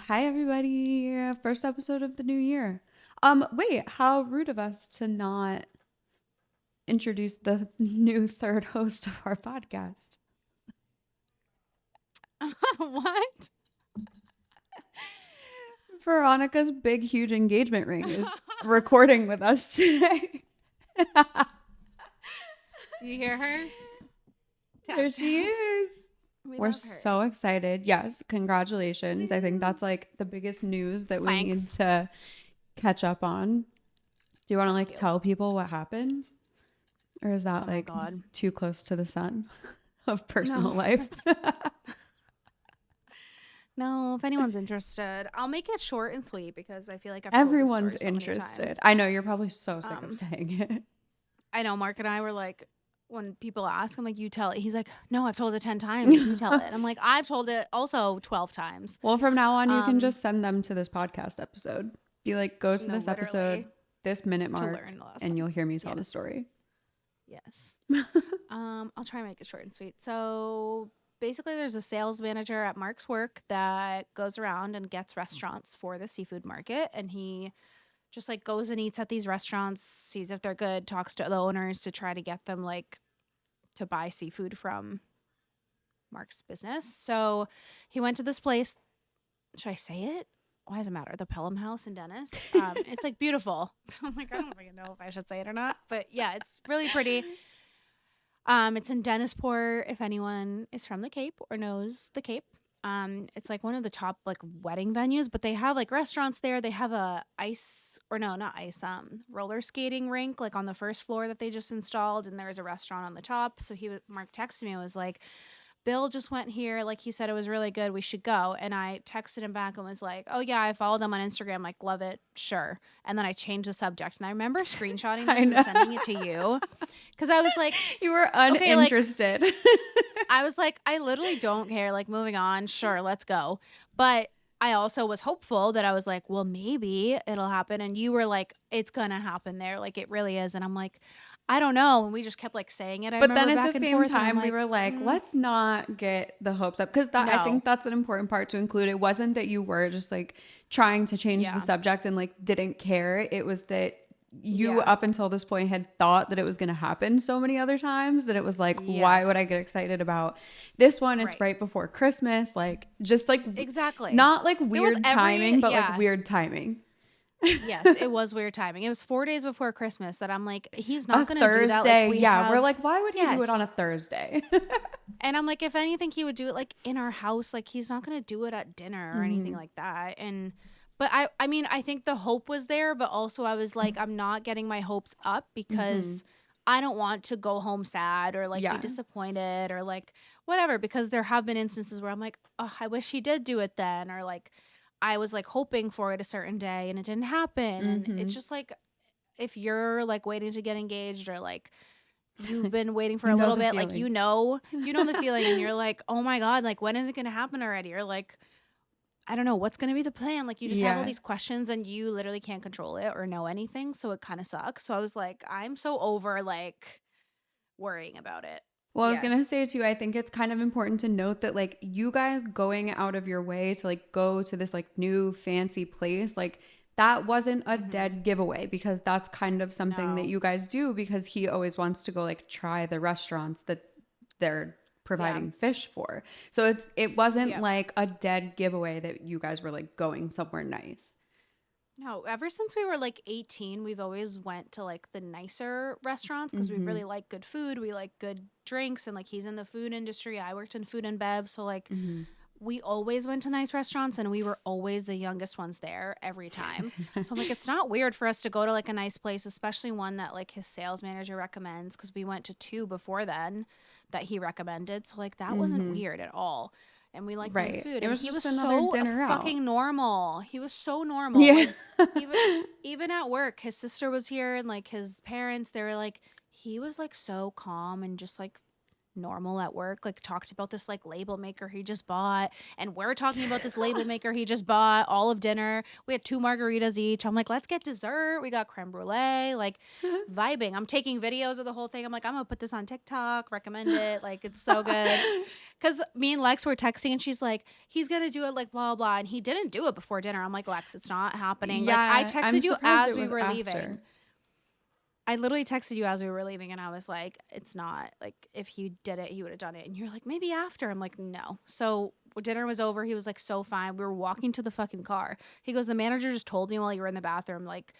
Hi everybody. First episode of the new year. Wait, how rude of us to not introduce the new third host of our podcast. What? Veronica's big huge engagement ring is recording with us today. Do you hear her? There she is. We're so excited. Yes, congratulations. I think that's like the biggest news that we need to catch up on. Do you want to like tell people what happened? Or is that too close to the sun of personal life? No, if anyone's interested, I'll make it short and sweet because I feel like everyone's interested. I know you're probably so sick of saying it. I know. Mark and I were like, when people ask, I'm like, you tell it. He's like, no, I've told it 10 times. You tell it. I'm like, I've told it also 12 times. Well, from now on, you can just send them to this podcast episode. Be like, go to this episode, this minute mark, and you'll hear me tell the story. Yes. I'll try and make it short and sweet. So basically there's a sales manager at Mark's work that goes around and gets restaurants for the seafood market. And he just like goes and eats at these restaurants, sees if they're good, talks to the owners to try to get them like to buy seafood from Mark's business. So he went to this place. Should I say it? Why does it matter? The Pelham House in Dennis. It's like beautiful. I'm like, I don't even know if I should say it or not, but yeah, it's really pretty. It's in Dennisport. If anyone is from the Cape or knows the Cape, it's like one of the top like wedding venues. But they have like restaurants there. They have a roller skating rink like on the first floor that they just installed, and there's a restaurant on the top. So Mark texted me and was like, Bill just went here. Like he said, it was really good. We should go. And I texted him back and was like, oh, yeah, I followed him on Instagram. Like, love it. Sure. And then I changed the subject. And I remember screenshotting this and sending it to you. Because I was like. You were uninterested. Okay, I was like, I literally don't care. Like, moving on. Sure, let's go. But I also was hopeful that I was like, well, maybe it'll happen. And you were like, it's going to happen there. Like, it really is. And I'm like, I don't know. And we just kept like saying it. But then at the same time, we were like, let's not get the hopes up. Because I think that's an important part to include. It wasn't that you were just like trying to change the subject and like didn't care. It was that you up until this point had thought that it was going to happen so many other times that it was like, why would I get excited about this one? It's right before Christmas. Like just like exactly not like weird timing, but like weird timing. Yes, it was weird timing. It was 4 days before Christmas that I'm like, he's not going to do that. Like, we're like, why would he do it on a Thursday? And I'm like, if anything, he would do it like in our house. Like he's not going to do it at dinner or anything like that. But I mean, I think the hope was there, but also I was like, I'm not getting my hopes up because I don't want to go home sad or like be disappointed or like whatever, because there have been instances where I'm like, oh, I wish he did do it then, or like I was like hoping for it a certain day and it didn't happen. And it's just like, if you're like waiting to get engaged or like you've been waiting for a little bit, like, you know the feeling and you're like, oh my God, like when is it going to happen already? Or like, I don't know, what's going to be the plan? Like you just have all these questions and you literally can't control it or know anything. So it kind of sucks. So I was like, I'm so over like worrying about it. Well, I was going to say too, I think it's kind of important to note that like you guys going out of your way to like go to this like new fancy place, like that wasn't a dead giveaway, because that's kind of something that you guys do, because he always wants to go like try the restaurants that they're providing fish for. So it wasn't like a dead giveaway that you guys were like going somewhere nice. No, ever since we were like 18, we've always went to like the nicer restaurants because we really like good food. We like good drinks, and like he's in the food industry. I worked in food and bev. So like we always went to nice restaurants, and we were always the youngest ones there every time. So I'm like, it's not weird for us to go to like a nice place, especially one that like his sales manager recommends, because we went to 2 before then that he recommended. So like that wasn't weird at all. And we like nice food. It was just another dinner out. Fucking normal. He was so normal. Yeah. Like, even at work, his sister was here and like his parents, they were like, he was like so calm and just like normal at work, like talked about this like label maker he just bought, and we're talking about this label maker he just bought all of dinner. We had 2 margaritas each. I'm like, let's get dessert. We got creme brulee, like vibing. I'm taking videos of the whole thing. I'm like, I'm gonna put this on TikTok, recommend it, like it's so good. Because me and Lex were texting and she's like, he's gonna do it like blah blah, and he didn't do it before dinner. I'm like, Lex, it's not happening. Yeah, like I texted you as we were after. leaving. I literally texted you as we were leaving, and I was like, it's not, like, if he did it, he would have done it. And you're like, maybe after. I'm like, no. So dinner was over. He was like, so fine. We were walking to the fucking car. He goes, the manager just told me while you were in the bathroom, like,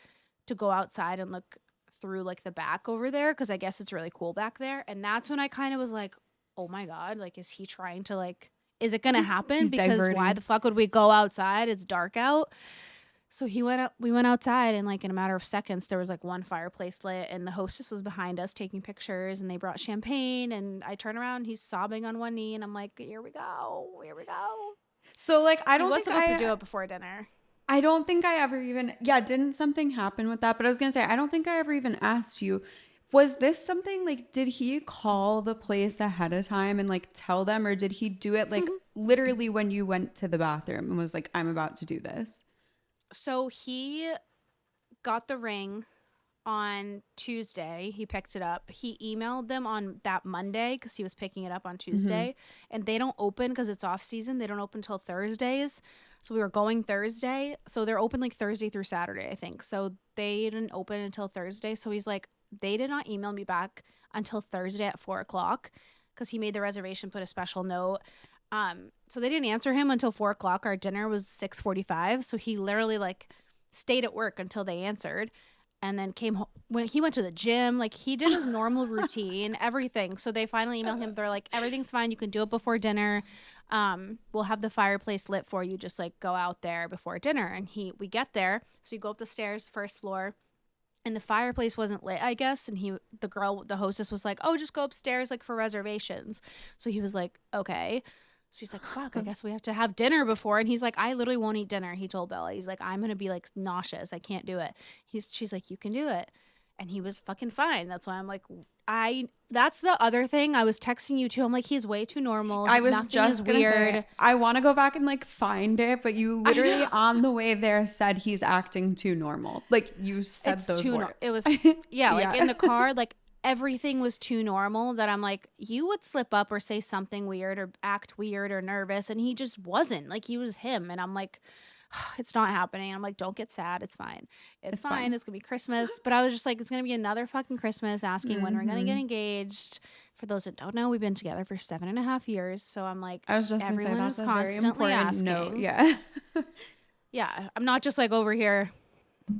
to go outside and look through, like, the back over there, because I guess it's really cool back there. And that's when I kind of was like, oh my God, like, is he trying to, like, is it going to happen? He's because diverting. why the fuck would we go outside? It's dark out. So we went outside, and like in a matter of seconds, there was like one fireplace lit, and the hostess was behind us taking pictures, and they brought champagne, and I turn around, he's sobbing on one knee, and I'm like, here we go. So like, I don't he was think supposed to do it before dinner. I don't think I ever even, didn't something happen with that? But I was going to say, I don't think I ever even asked you, was this something like, did he call the place ahead of time and like tell them, or did he do it like literally when you went to the bathroom and was like, I'm about to do this? So he got the ring on Tuesday. He picked it up. He emailed them on that Monday because he was picking it up on Tuesday. And they don't open because it's off season. They don't open till Thursdays. So we were going Thursday. So they're open like Thursday through Saturday, I think. So they didn't open until Thursday. So he's like, they did not email me back until Thursday at 4:00 because he made the reservation, put a special note. So they didn't answer him until 4:00. Our dinner was 6:45. So he literally like stayed at work until they answered, and then came home. When he went to the gym, like he did his normal routine, everything. So they finally emailed him. They're like, everything's fine. You can do it before dinner. We'll have the fireplace lit for you. Just like go out there before dinner. And we get there. So you go up the stairs, first floor. And the fireplace wasn't lit, I guess. And the hostess was like, oh, just go upstairs like for reservations. So he was like, okay. So he's like, fuck, I guess we have to have dinner before. And he's like, I literally won't eat dinner. He told Bella, he's like, I'm going to be like nauseous. I can't do it. She's like, you can do it. And he was fucking fine. That's why I'm like, that's the other thing. I was texting you too. I'm like, he's way too normal. I was Nothing just is gonna weird. say, I want to go back and like find it, but you literally on the way there said he's acting too normal. Like you said those words. It was, yeah, like in the car, like everything was too normal that I'm like, you would slip up or say something weird or act weird or nervous. And he just wasn't. Like he was him. And I'm like, it's not happening. I'm like, don't get sad. It's fine. It's fine. It's going to be Christmas. But I was just like, it's going to be another fucking Christmas asking when we're going to get engaged. For those that don't know, we've been together for 7.5 years. So I'm like, I was just going to say, that's a very important asking. note. Yeah. Yeah. I'm not just like over here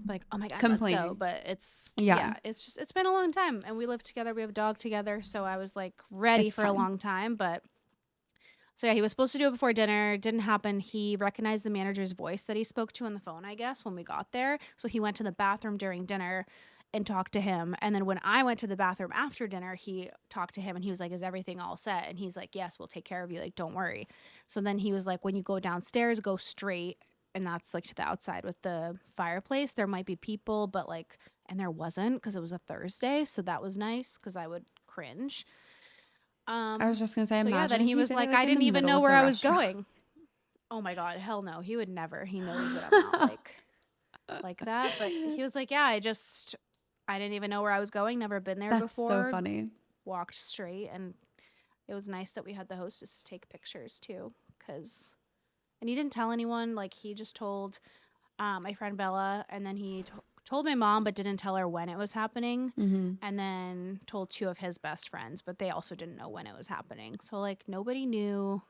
like, oh my God, complaining. Let's go. But it's been a long time. And we live together. We have a dog together. So I was like ready for a long time. But so yeah, he was supposed to do it before dinner. Didn't happen. He recognized the manager's voice that he spoke to on the phone, I guess, when we got there. So he went to the bathroom during dinner and talked to him. And then when I went to the bathroom after dinner, he talked to him and he was like, is everything all set? And he's like, yes, we'll take care of you. Like, don't worry. So then he was like, when you go downstairs, go straight. And that's like to the outside with the fireplace. There might be people, but like, and there wasn't because it was a Thursday. So that was nice because I would cringe. I was just gonna say, so yeah, then he was like, I didn't even know where I was going. Oh my God, hell no, he would never. He knows that I'm not like that. But he was like, yeah, I didn't even know where I was going. Never been there before. That's so funny. Walked straight, and it was nice that we had the hostess take pictures too, and he didn't tell anyone. Like he just told my friend Bella, and then he told my mom, but didn't tell her when it was happening. And then told 2 of his best friends, but they also didn't know when it was happening. So like nobody knew.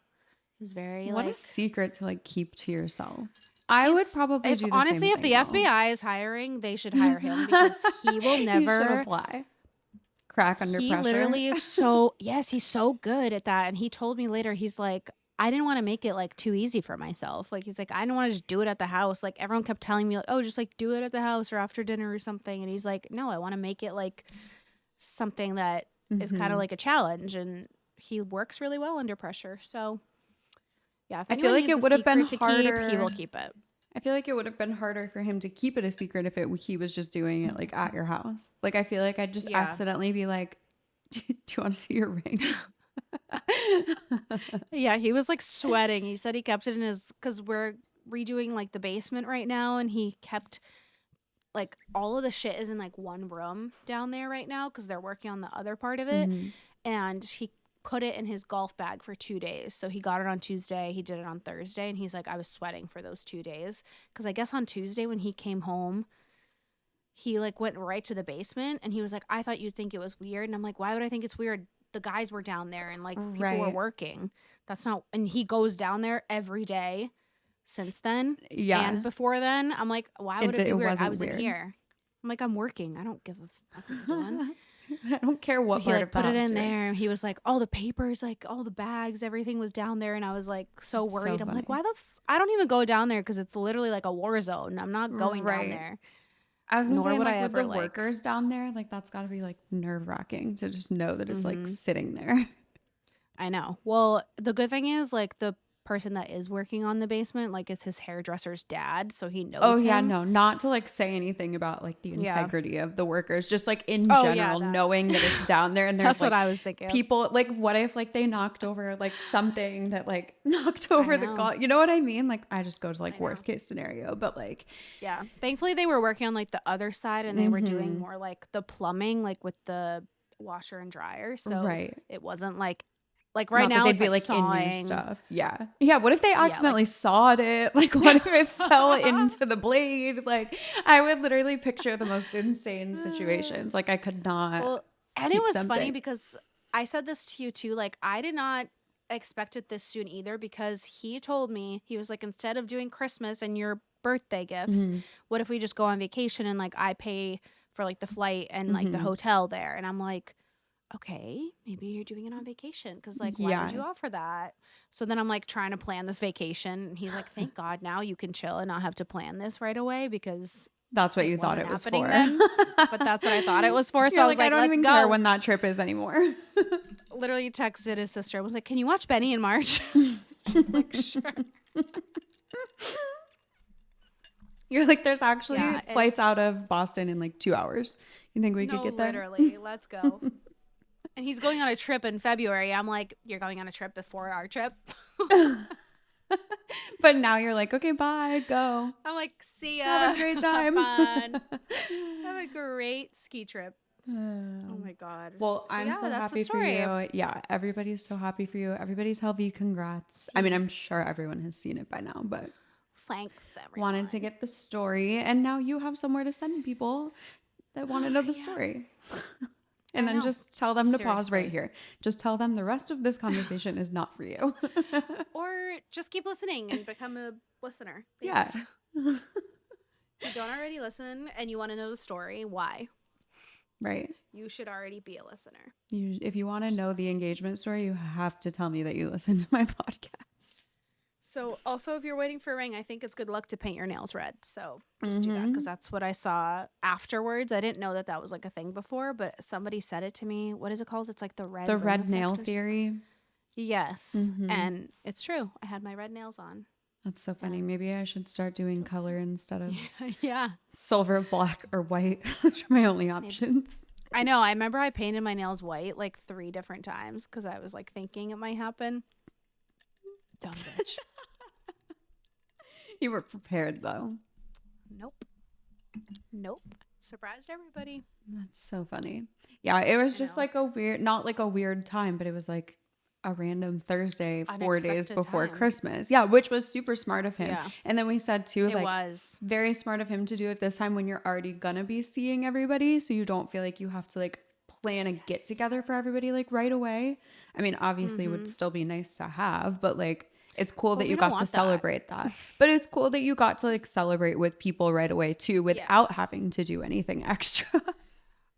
It was very what a secret to like keep to yourself. I would probably do the honestly, same if the thing, FBI is hiring, they should hire him because he will never you should apply. Crack under pressure. He literally is he's so good at that. And he told me later, he's like, I didn't want to make it like too easy for myself. Like he's like, I didn't want to just do it at the house. Like everyone kept telling me like, oh, just like do it at the house or after dinner or something. And he's like, no, I want to make it like something that is kind of like a challenge. And he works really well under pressure. So yeah, if I feel like it would have been harder. He will keep it. I feel like it would have been harder for him to keep it a secret if he was just doing it like at your house. Like I feel like I'd just accidentally be like, do you want to see your ring? Yeah, he was like sweating. He said he kept it in his, because we're redoing like the basement right now, and he kept like all of the shit is in like one room down there right now because they're working on the other part of it. Mhm. And he put it in his golf bag for 2 days. So he got it on Tuesday, he did it on Thursday, and he's like, I was sweating for those 2 days because I guess on Tuesday when he came home, he like went right to the basement and he was like, I thought you'd think it was weird. And I'm like, why would I think it's weird? The guys were down there and like people were Right. working. That's not, and he goes down there every day since then. Yeah. And before then, I'm like, why would it be It weird? I wasn't was weird. in here. I'm like, I'm working. I don't give a fuck what I'm doing. I don't care what So he part like of put the it house in you're there. He was like, all the papers, like all the bags, everything was down there. And I was like so That's so worried. I'm like, funny. why the I don't even go down there because it's literally like a war zone. I'm not going down Right. there. I was gonna Nor say, would like, I with ever the like. workers down there, like, that's got to be like nerve-wracking to just know that it's like Mhm. sitting there. I know. Well, the good thing is like the person that is working on the basement, like it's his hairdresser's dad, so he knows Oh yeah, him. no, not to like say anything about like the Yeah. integrity of the workers, just like in Oh, yeah, general, that. knowing that it's down there and there's That's like what I was thinking. people, like, what if like they knocked over like something that like knocked over the know. you know what I mean? Like, I just go to I like know. worst case scenario, but like, Yeah. Thankfully they were working on like the other side and they were doing Mhm. more like the plumbing, like with the washer and dryer. So right. it wasn't like right Not that now they'd it's be like like in your sawing. stuff. Yeah. Yeah. What if they Yeah, like accidentally sawed it? Like, what if it fell into the blade? Like, I would literally picture the most insane situations. Like, I could not well, and it keep was funny something. because I said this to you too. Like I did not expect it this soon either because he told me, he was like, instead of doing Christmas and your birthday gifts, Mhm. what if we just go on vacation and like I pay for like the flight and like the Mhm. hotel there? And I'm like, okay, maybe you're doing it on vacation because like why would Yeah. you offer that? So then I'm like trying to plan this vacation and he's like, thank God now you can chill and not have to plan this right away because That's what it you thought wasn't it was happening for. then. But that's what I thought it was for. So You're I was like, I like, don't let's even care go. when that trip is anymore. Literally texted his sister. I was like, can you watch Benny in March? She's like, sure. You're like, there's actually Yeah, flights out of Boston in like 2 hours. You think we could no, get there? literally. Let's go. And he's going on a trip in February. I'm like, you're going on a trip before our trip? But now you're like, okay, bye, go. I'm like, see ya. Have a great time. Have fun. Have a great ski trip. Oh my God. Well, So, I'm yeah, so that's the happy for story. you. Yeah, everybody's so happy for you. Everybody's healthy. Congrats. I mean, I'm sure everyone has seen it by now, but Thanks, everyone. wanted to get the story. And now you have somewhere to send people that want to know the Yeah. story. And I then know. just tell them to pause right Seriously. here. Just tell them the rest of this conversation is not for you. Or just keep listening and become a listener. Yeah. Thanks. If you don't already listen and you want to know the story, why? Right. You should already be a listener. If you want to know the engagement story, you have to tell me that you listen to my podcast. So also, if you're waiting for a ring, I think it's good luck to paint your nails red. So just do that because that's what I saw afterwards. I didn't know that that was like a thing before, but somebody said it to me. What is it called? It's like the red ring nail effect or theory. Yes. Mhm. And it's true. I had my red nails on. That's so funny. Maybe I should start doing color instead of Yeah. silver, black, or white. Those are my only options. I know. I remember I painted my nails white like 3 different times because I was like thinking it might happen. Dumb bitch. You were prepared though. Nope. Surprised everybody. That's so funny. Yeah, it was I just know. like not like a weird time, but it was like a random Thursday, 4 days Unexpected before time. Christmas. Yeah, which was super smart of him. Yeah. And then we said too, It like, was. very smart of him to do it this time when you're already gonna be seeing everybody, so you don't feel like you have to like plan a get together for everybody like right away. I mean, obviously it would still be nice to have, but like it's cool that we you don't got to want that. celebrate that. But it's cool that you got to like celebrate with people right away too without Yes. having to do anything extra.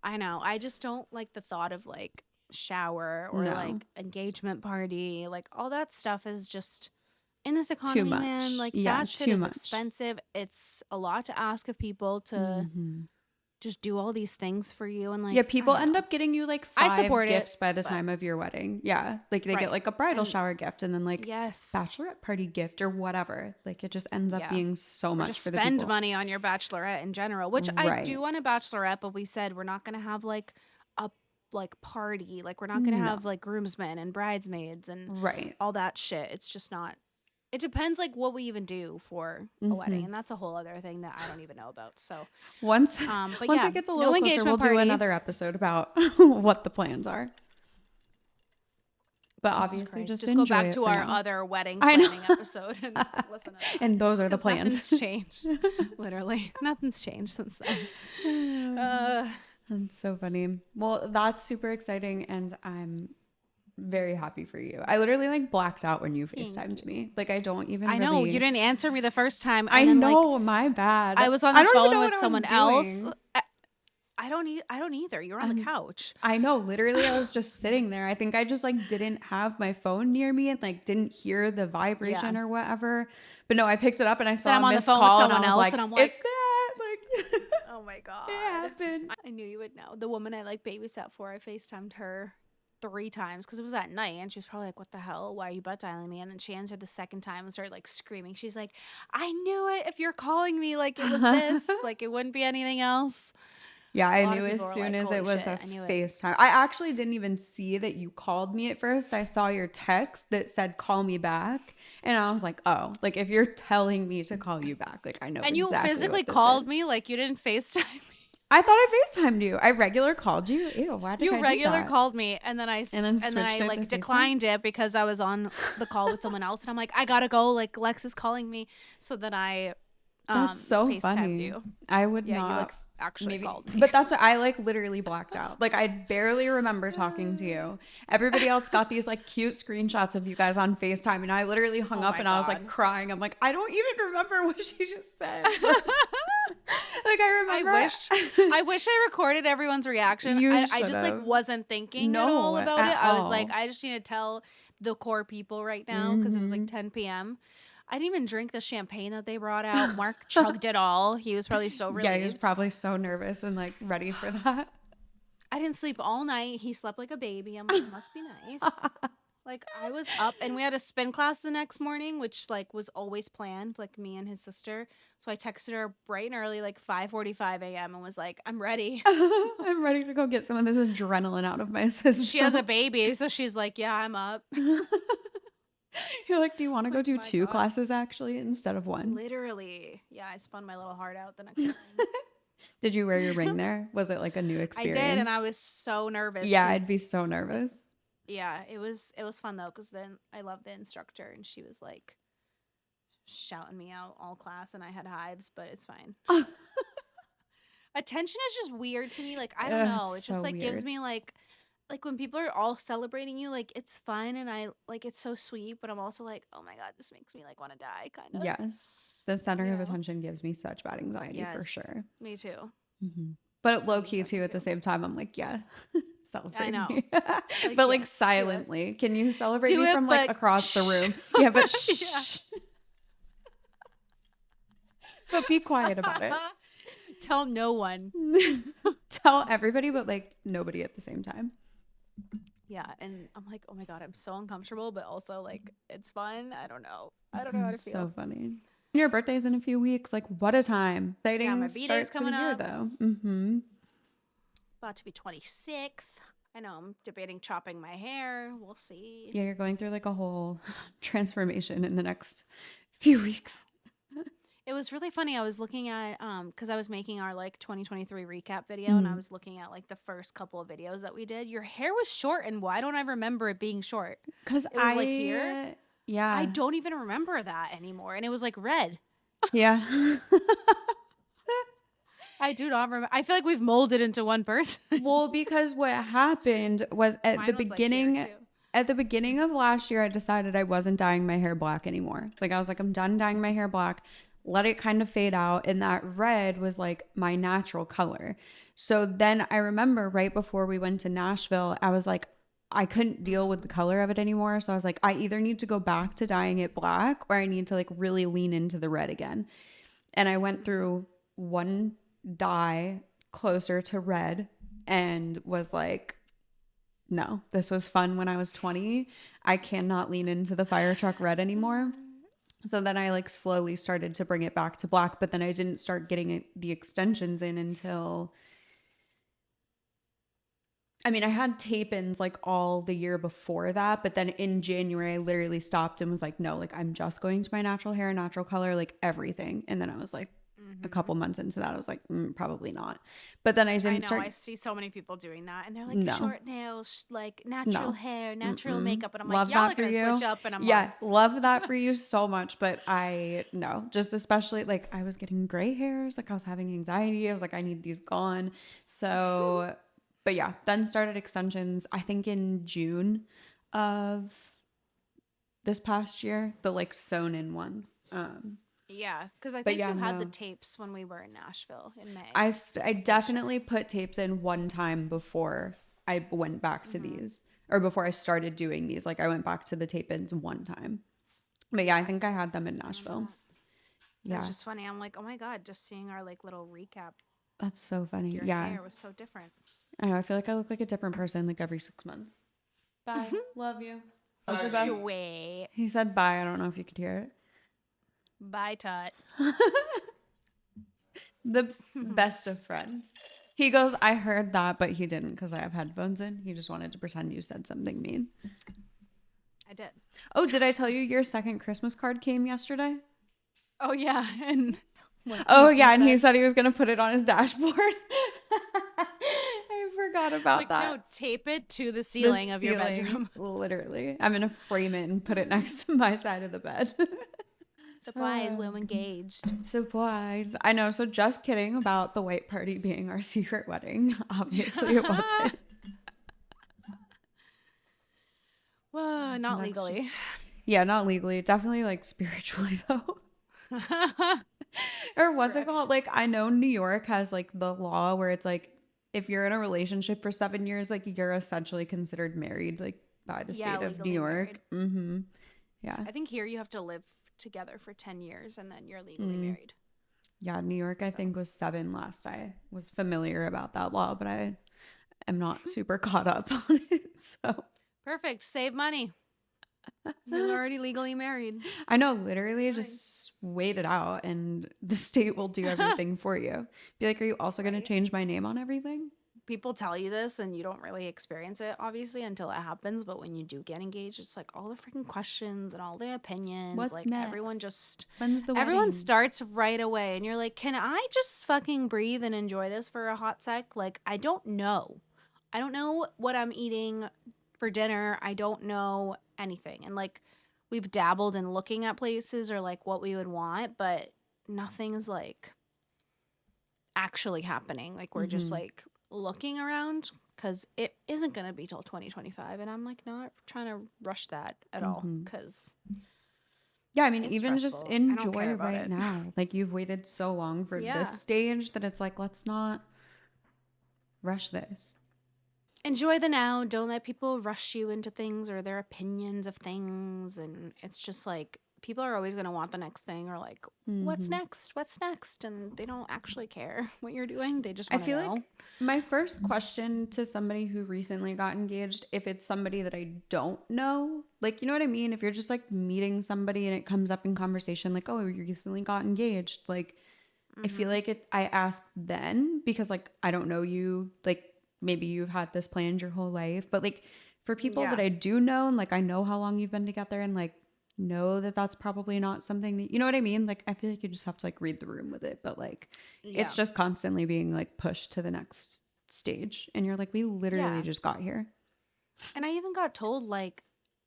I know. I just don't like the thought of like shower or No. like engagement party. Like all that stuff is just in this economy, much. man. Like Yeah, that shit too is much. expensive. It's a lot to ask of people to just do all these things for you. And like, Yeah, people I don't end know. up getting you like I 5 support it, gifts by the but- time of your wedding. Yeah, like they get Right. like a bridal And- shower gift and then like Yes. bachelorette party gift or whatever. Like it just ends up Yeah. being so Or much just for the spend people. money on your bachelorette in general, which I Right. do want a bachelorette, but we said we're not going to have like a like party. Like we're not gonna have like groomsmen and bridesmaids and Right. all that shit. It's just not. It depends like what we even do for a wedding, and that's a whole other thing that I don't even know about. So Once but once yeah, it gets a little no closer, we'll engagement party. do another episode about what the plans are. But Jesus obviously, Christ. just Just enjoy go back it to for our now. other wedding I know. planning episode and listen to that. And those are the Because plans. Nothing's changed. Literally, nothing's changed since then. That's so funny. Well, that's super exciting, and I'm very happy for you. I literally like blacked out when you FaceTimed me. Like I don't even. I know you didn't answer me the first time. And I then, know, like, my bad. I was on the phone with someone else. I don't either. You're on the couch. I know. Literally, I was just sitting there. I think I just like didn't have my phone near me and like didn't hear the vibration or whatever. But no, I picked it up and I saw I'm a on the missed phone call with someone and I was else, like, and I'm like, it's that. Like, oh my God, it happened. I knew you would know. The woman I like babysat for, I FaceTimed her 3 times because it was at night, and she was probably like, what the hell, why are you butt dialing me? And then she answered the second time and started like screaming. She's like, I knew it. If you're calling me, like it was this, like it wouldn't be anything else. Yeah, I knew as soon as it was a FaceTime. I actually didn't even see that you called me at first. I saw your text that said call me back, and I was like, oh, like if you're telling me to call you back, like I know. And exactly you physically what this called is. me, like you didn't FaceTime me. I thought I FaceTimed you. I regular called you. Ew, why did I do regular that? called me, and then I like declined it because I was on the call with someone else, and I'm like, I gotta go. Like Lex is calling me, so then I That's so FaceTimed funny. You. I would Yeah, not. you like actually called me. But that's what I like literally blacked out. Like I barely remember talking to you. Everybody else got these like cute screenshots of you guys on FaceTime, and I literally hung up and I was like crying. I'm like, I don't even remember what she just said. Like I remember. I wish I recorded everyone's reaction. I just like wasn't thinking at all about it. I was like, I just need to tell the core people right now because it was like 10 p.m. I didn't even drink the champagne that they brought out. Mark chugged it all. He was probably so relieved. Yeah, he was probably so nervous and like ready for that. I didn't sleep all night. He slept like a baby. I'm like, must be nice. Like I was up, and we had a spin class the next morning, which like was always planned, like me and his sister. So I texted her bright and early, like 5:45 a.m. and was like, I'm ready. I'm ready to go get some of this adrenaline out of my system. She has a baby, so she's like, yeah, I'm up. You're like, do you want to go do 2 classes actually instead of 1? Literally. Yeah, I spun my little heart out the next morning. Did you wear your ring there? Was it like a new experience? I did, and I was so nervous. Yeah, I'd be so nervous. Yeah, it was fun though, because then I loved the instructor, and she was like shouting me out all class, and I had hives, but it's fine. Attention is just weird to me. Like I don't know. It just like gives me like when people are all celebrating you, like it's fun, and I like it's so sweet, but I'm also like, oh my God, this makes me like want to die, kind of. Yes, the center of attention gives me such bad anxiety for sure. Me too. Mm-hmm. But low key too. At the same time, I'm like, yeah, celebrate. I know, me. But like silently. Can you celebrate me from like across the room? Yeah, but shh. But be quiet about it. Tell no one. Tell everybody, but like nobody at the same time. Yeah, and I'm like, oh my God, I'm so uncomfortable, but also like it's fun. I don't know how to feel. So funny. Your birthday's in a few weeks. Like, what a time! Exciting. Yeah, my B-day's coming up though. Mm-hmm. About to be 26th. I know I'm debating chopping my hair. We'll see. Yeah, you're going through like a whole transformation in the next few weeks. It was really funny. I was looking at because I was making our like 2023 recap video, and I was looking at like the first couple of videos that we did. Your hair was short, and why don't I remember it being short? Because it was like here. Yeah, I don't even remember that anymore, and it was like red. Yeah. I do not remember. I feel like we've molded into one person. Well, because what happened was at the beginning. At the beginning of last year, I decided I wasn't dyeing my hair black anymore. Like I was like, I'm done dyeing my hair black. Let it kind of fade out. And that red was like my natural color. So then I remember right before we went to Nashville, I was like, I couldn't deal with the color of it anymore. So I was like, I either need to go back to dyeing it black or I need to like really lean into the red again. And I went through one dye closer to red and was like, no, this was fun when I was 20. I cannot lean into the fire truck red anymore. So then I like slowly started to bring it back to black, but then I didn't start getting the extensions in until I mean, I had tape-ins like all the year before that, but then in January I literally stopped and was like, no, like I'm just going to my natural hair, natural color, like everything. And then I was like, a couple months into that, I was like, probably not. But then I I didn't know. start. I see so many people doing that, and they're like No, short nails, like natural no. hair, natural Mm-mm. makeup, and I'm like, Love y'all that are for gonna switch you. up in a Yeah, month. love that for you so much. But I, no, just especially like I was getting gray hairs, like I was having anxiety. I was like, I need these gone. So, but yeah, then started extensions, I think in June of this past year, the like sewn in ones. Yeah, because I But think yeah, you had the no. tapes when we were in Nashville in May. I Pretty sure. definitely put tapes in one time before I went back to these, or before I started doing these. Like I went back to the tape ins one time. But yeah, I think I had them in I remember Nashville. that. It was Yeah, just funny. I'm like, oh my god, just seeing our like little recap. that's so funny. Your Yeah, hair was so different. I know. I feel like I look like a different person like every 6 months. Bye. Love you. All the best. Wait, He said bye. I don't know if you could hear bye, Tut. it. The best of friends. He goes, I heard that, but he didn't because I have headphones in. He just wanted to pretend you said something mean. I did. Oh, did I tell you your second Christmas card came yesterday? Oh yeah, and Oh, yeah, and he said he was going to put it on his dashboard. I forgot about like, that. no, tape it to the ceiling of your ceiling, bedroom. Literally. I'm going to frame it and put it next to my side of the bed. Surprise, we're engaged. Surprise. I know. So just kidding about the white party being our secret wedding. Obviously, it wasn't. Well, not That's legally. just- yeah, not legally. Definitely like spiritually, though. Or what's it called? Like, I know New York has like the law where it's like if you're in a relationship for 7 years, like you're essentially considered married, like by the Yeah, state of New legally York. Mm-hmm. Yeah. I think here you have to live together for 10 years and then you're legally married. Yeah, New York, I think, was 7 last I was familiar about that law, but I am not super caught up on it. So Perfect. Save money. You're already legally married. I know, literally just wait it out and the state will do everything for you. Be like, are you also going to change my name on everything? People tell you this and you don't really experience it, obviously, until it happens. But when you do get engaged, it's like all the freaking questions and all the opinions. What's like next? everyone just When's the everyone wedding? starts right away and you're like, can I just fucking breathe and enjoy this for a hot sec? Like, I don't know. I don't know what I'm eating for dinner. I don't know anything. And like we've dabbled in looking at places or like what we would want, but nothing's like actually happening. Like we're just like looking around because it isn't going to be till 2025. And I'm like not trying to rush that at all because Yeah, I mean, it's even just stressful. I don't enjoy care about right it. now. Like you've waited so long for Yeah. this stage that it's like, let's not rush this. Enjoy the now. Don't let people rush you into things or their opinions of things. And it's just like people are always going to want the next thing or like, what's next? What's next? And they don't actually care what you're doing. They just I want to feel know. like my first question to somebody who recently got engaged, if it's somebody that I don't know, like, you know what I mean? If you're just like meeting somebody and it comes up in conversation, like, oh, you recently got engaged. Like, I feel like I ask then because like, I don't know you, like maybe you've had this planned your whole life, but like for people that I do know, and like, I know how long you've been together and like, know that that's probably not something that, you know what I mean? Like, I feel like you just have to like read the room with it, but like, it's just constantly being like pushed to the next stage. And you're like, we literally just got here. And I even got told like,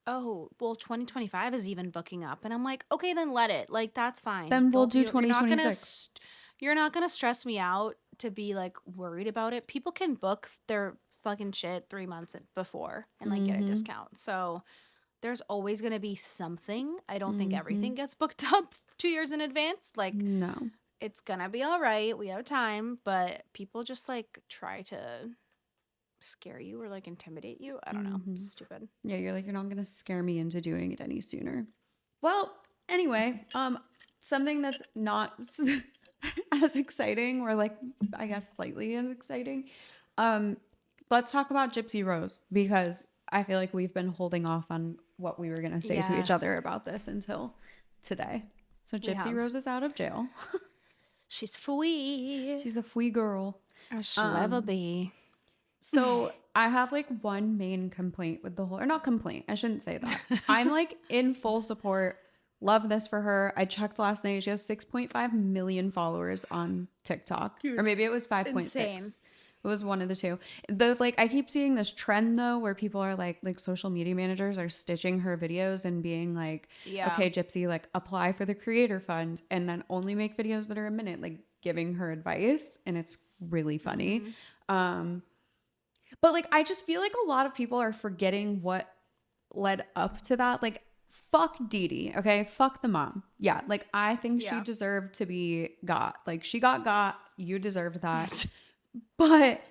oh, well, 2025 is even booking up. And I'm like, okay, then let it. Like, that's fine. Then we'll do You're not gonna 2026. you're not going to stress me out to be like worried about it. People can book their fucking shit 3 months before and like get a discount. So there's always going to be something. I don't think everything gets booked up 2 years in advance. Like, No. it's going to be all right. We have time. But people just like try to scare you or like intimidate you. I don't know. Stupid. Yeah, you're like, you're not gonna scare me into doing it any sooner. Well, anyway, something that's not as exciting, or like I guess slightly as exciting. Let's talk about Gypsy Rose because I feel like we've been holding off on what we were gonna say to each other Yes. about this until today. So Gypsy have. Rose is out of jail. She's free. She's a free girl. She'll ever be. So I have like one main complaint with the whole, or not complaint, I shouldn't say that. I'm like in full support. Love this for her. I checked last night. She has 6.5 million followers on TikTok. Dude, or maybe it was 5.6. insane. It was one of the two. The like I keep seeing this trend though where people are like social media managers are stitching her videos and being like, Yeah. okay, Gypsy, like apply for the creator fund and then only make videos that are a minute, like giving her advice, and it's really funny. But like I just feel like a lot of people are forgetting what led up to that. Like fuck Dee Dee, okay? Fuck the mom. Yeah, like I think she Yeah. deserved to be got. Like she got, you deserved that. But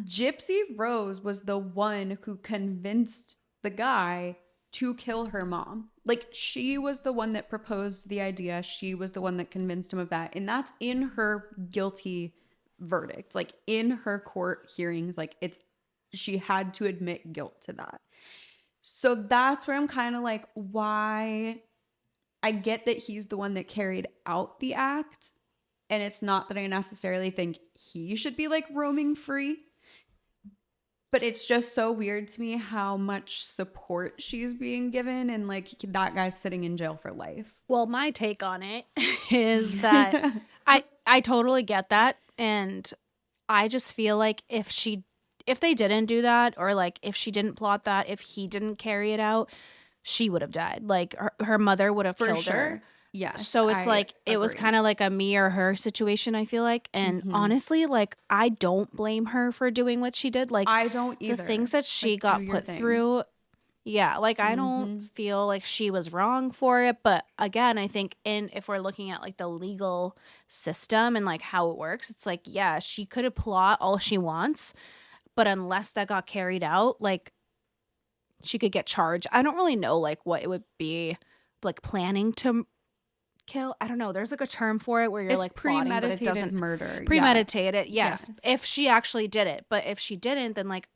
Gypsy Rose was the one who convinced the guy to kill her mom. Like she was the one that proposed the idea. She was the one that convinced him of that. And that's in her guilty verdict. Like in her court hearings, like she had to admit guilt to that. So that's where I'm kind of like, why? I get that he's the one that carried out the act. And it's not that I necessarily think he should be like roaming free. But it's just so weird to me how much support she's being given. And like that guy's sitting in jail for life. Well, my take on it is that I totally get that, and I just feel like if they didn't do that, or like if she didn't plot that, if he didn't carry it out, she would have died. Like her mother would have killed her. Yes. So it's like it was kind of like a me or her situation, I feel like. And honestly, like I don't blame her for doing what she did. Like I don't either. The things that she like, got put through. Yeah, like I don't feel like she was wrong for it, but again, I think if we're looking at like the legal system and like how it works, it's like, yeah, she could have plot all she wants, but unless that got carried out, like she could get charged. I don't really know like what it would be, like planning to kill. I don't know. There's like a term for it where you're it's like plotting, but it doesn't murder. Premeditated, yes. If she actually did it, but if she didn't, then like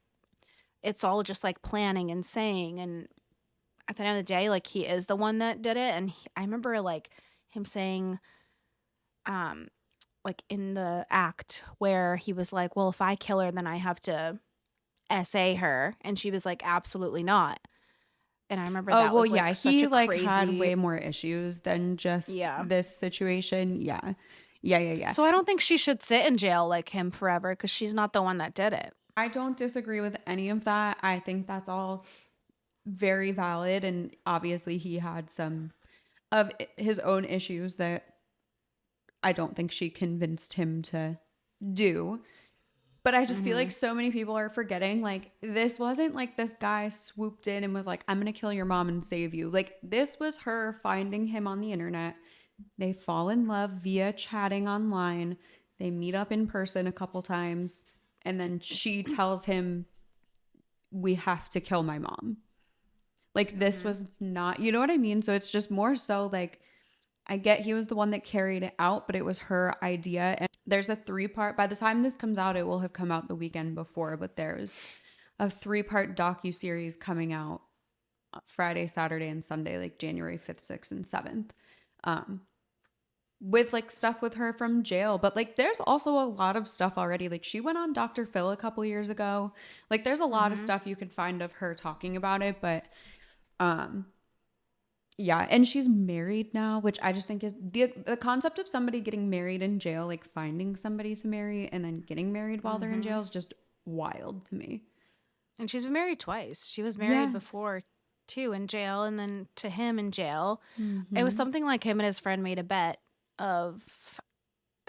it's all just like planning and saying. And at the end of the day, like he is the one that did it. And I remember like him saying, like in the act where he was like, well, if I kill her, then I have to SA her. And she was like, absolutely not. And I remember that was like such he a like crazy... had way more issues than just this situation. Yeah. So I don't think she should sit in jail like him forever because she's not the one that did it. I don't disagree with any of that. I think that's all very valid. And obviously he had some of his own issues that I don't think she convinced him to do. But I just feel like so many people are forgetting, like, this wasn't like this guy swooped in and was like, I'm going to kill your mom and save you. Like, this was her finding him on the internet. They fall in love via chatting online. They meet up in person a couple times. And then she tells him, we have to kill my mom. Like, this was not, you know what I mean? So it's just more so like, I get he was the one that carried it out, but it was her idea. And there's a 3-part, by the time this comes out, it will have come out the weekend before, but there's a 3-part docuseries coming out Friday, Saturday, and Sunday, like January 5th, 6th, and 7th. With like stuff with her from jail. But like there's also a lot of stuff already. Like she went on Dr. Phil a couple years ago. Like there's a lot of stuff you could find of her talking about it. But yeah, and she's married now, which I just think is the concept of somebody getting married in jail, like finding somebody to marry and then getting married while they're in jail is just wild to me. And she's been married twice. She was married before too in jail, and then to him in jail. It was something like him and his friend made a bet of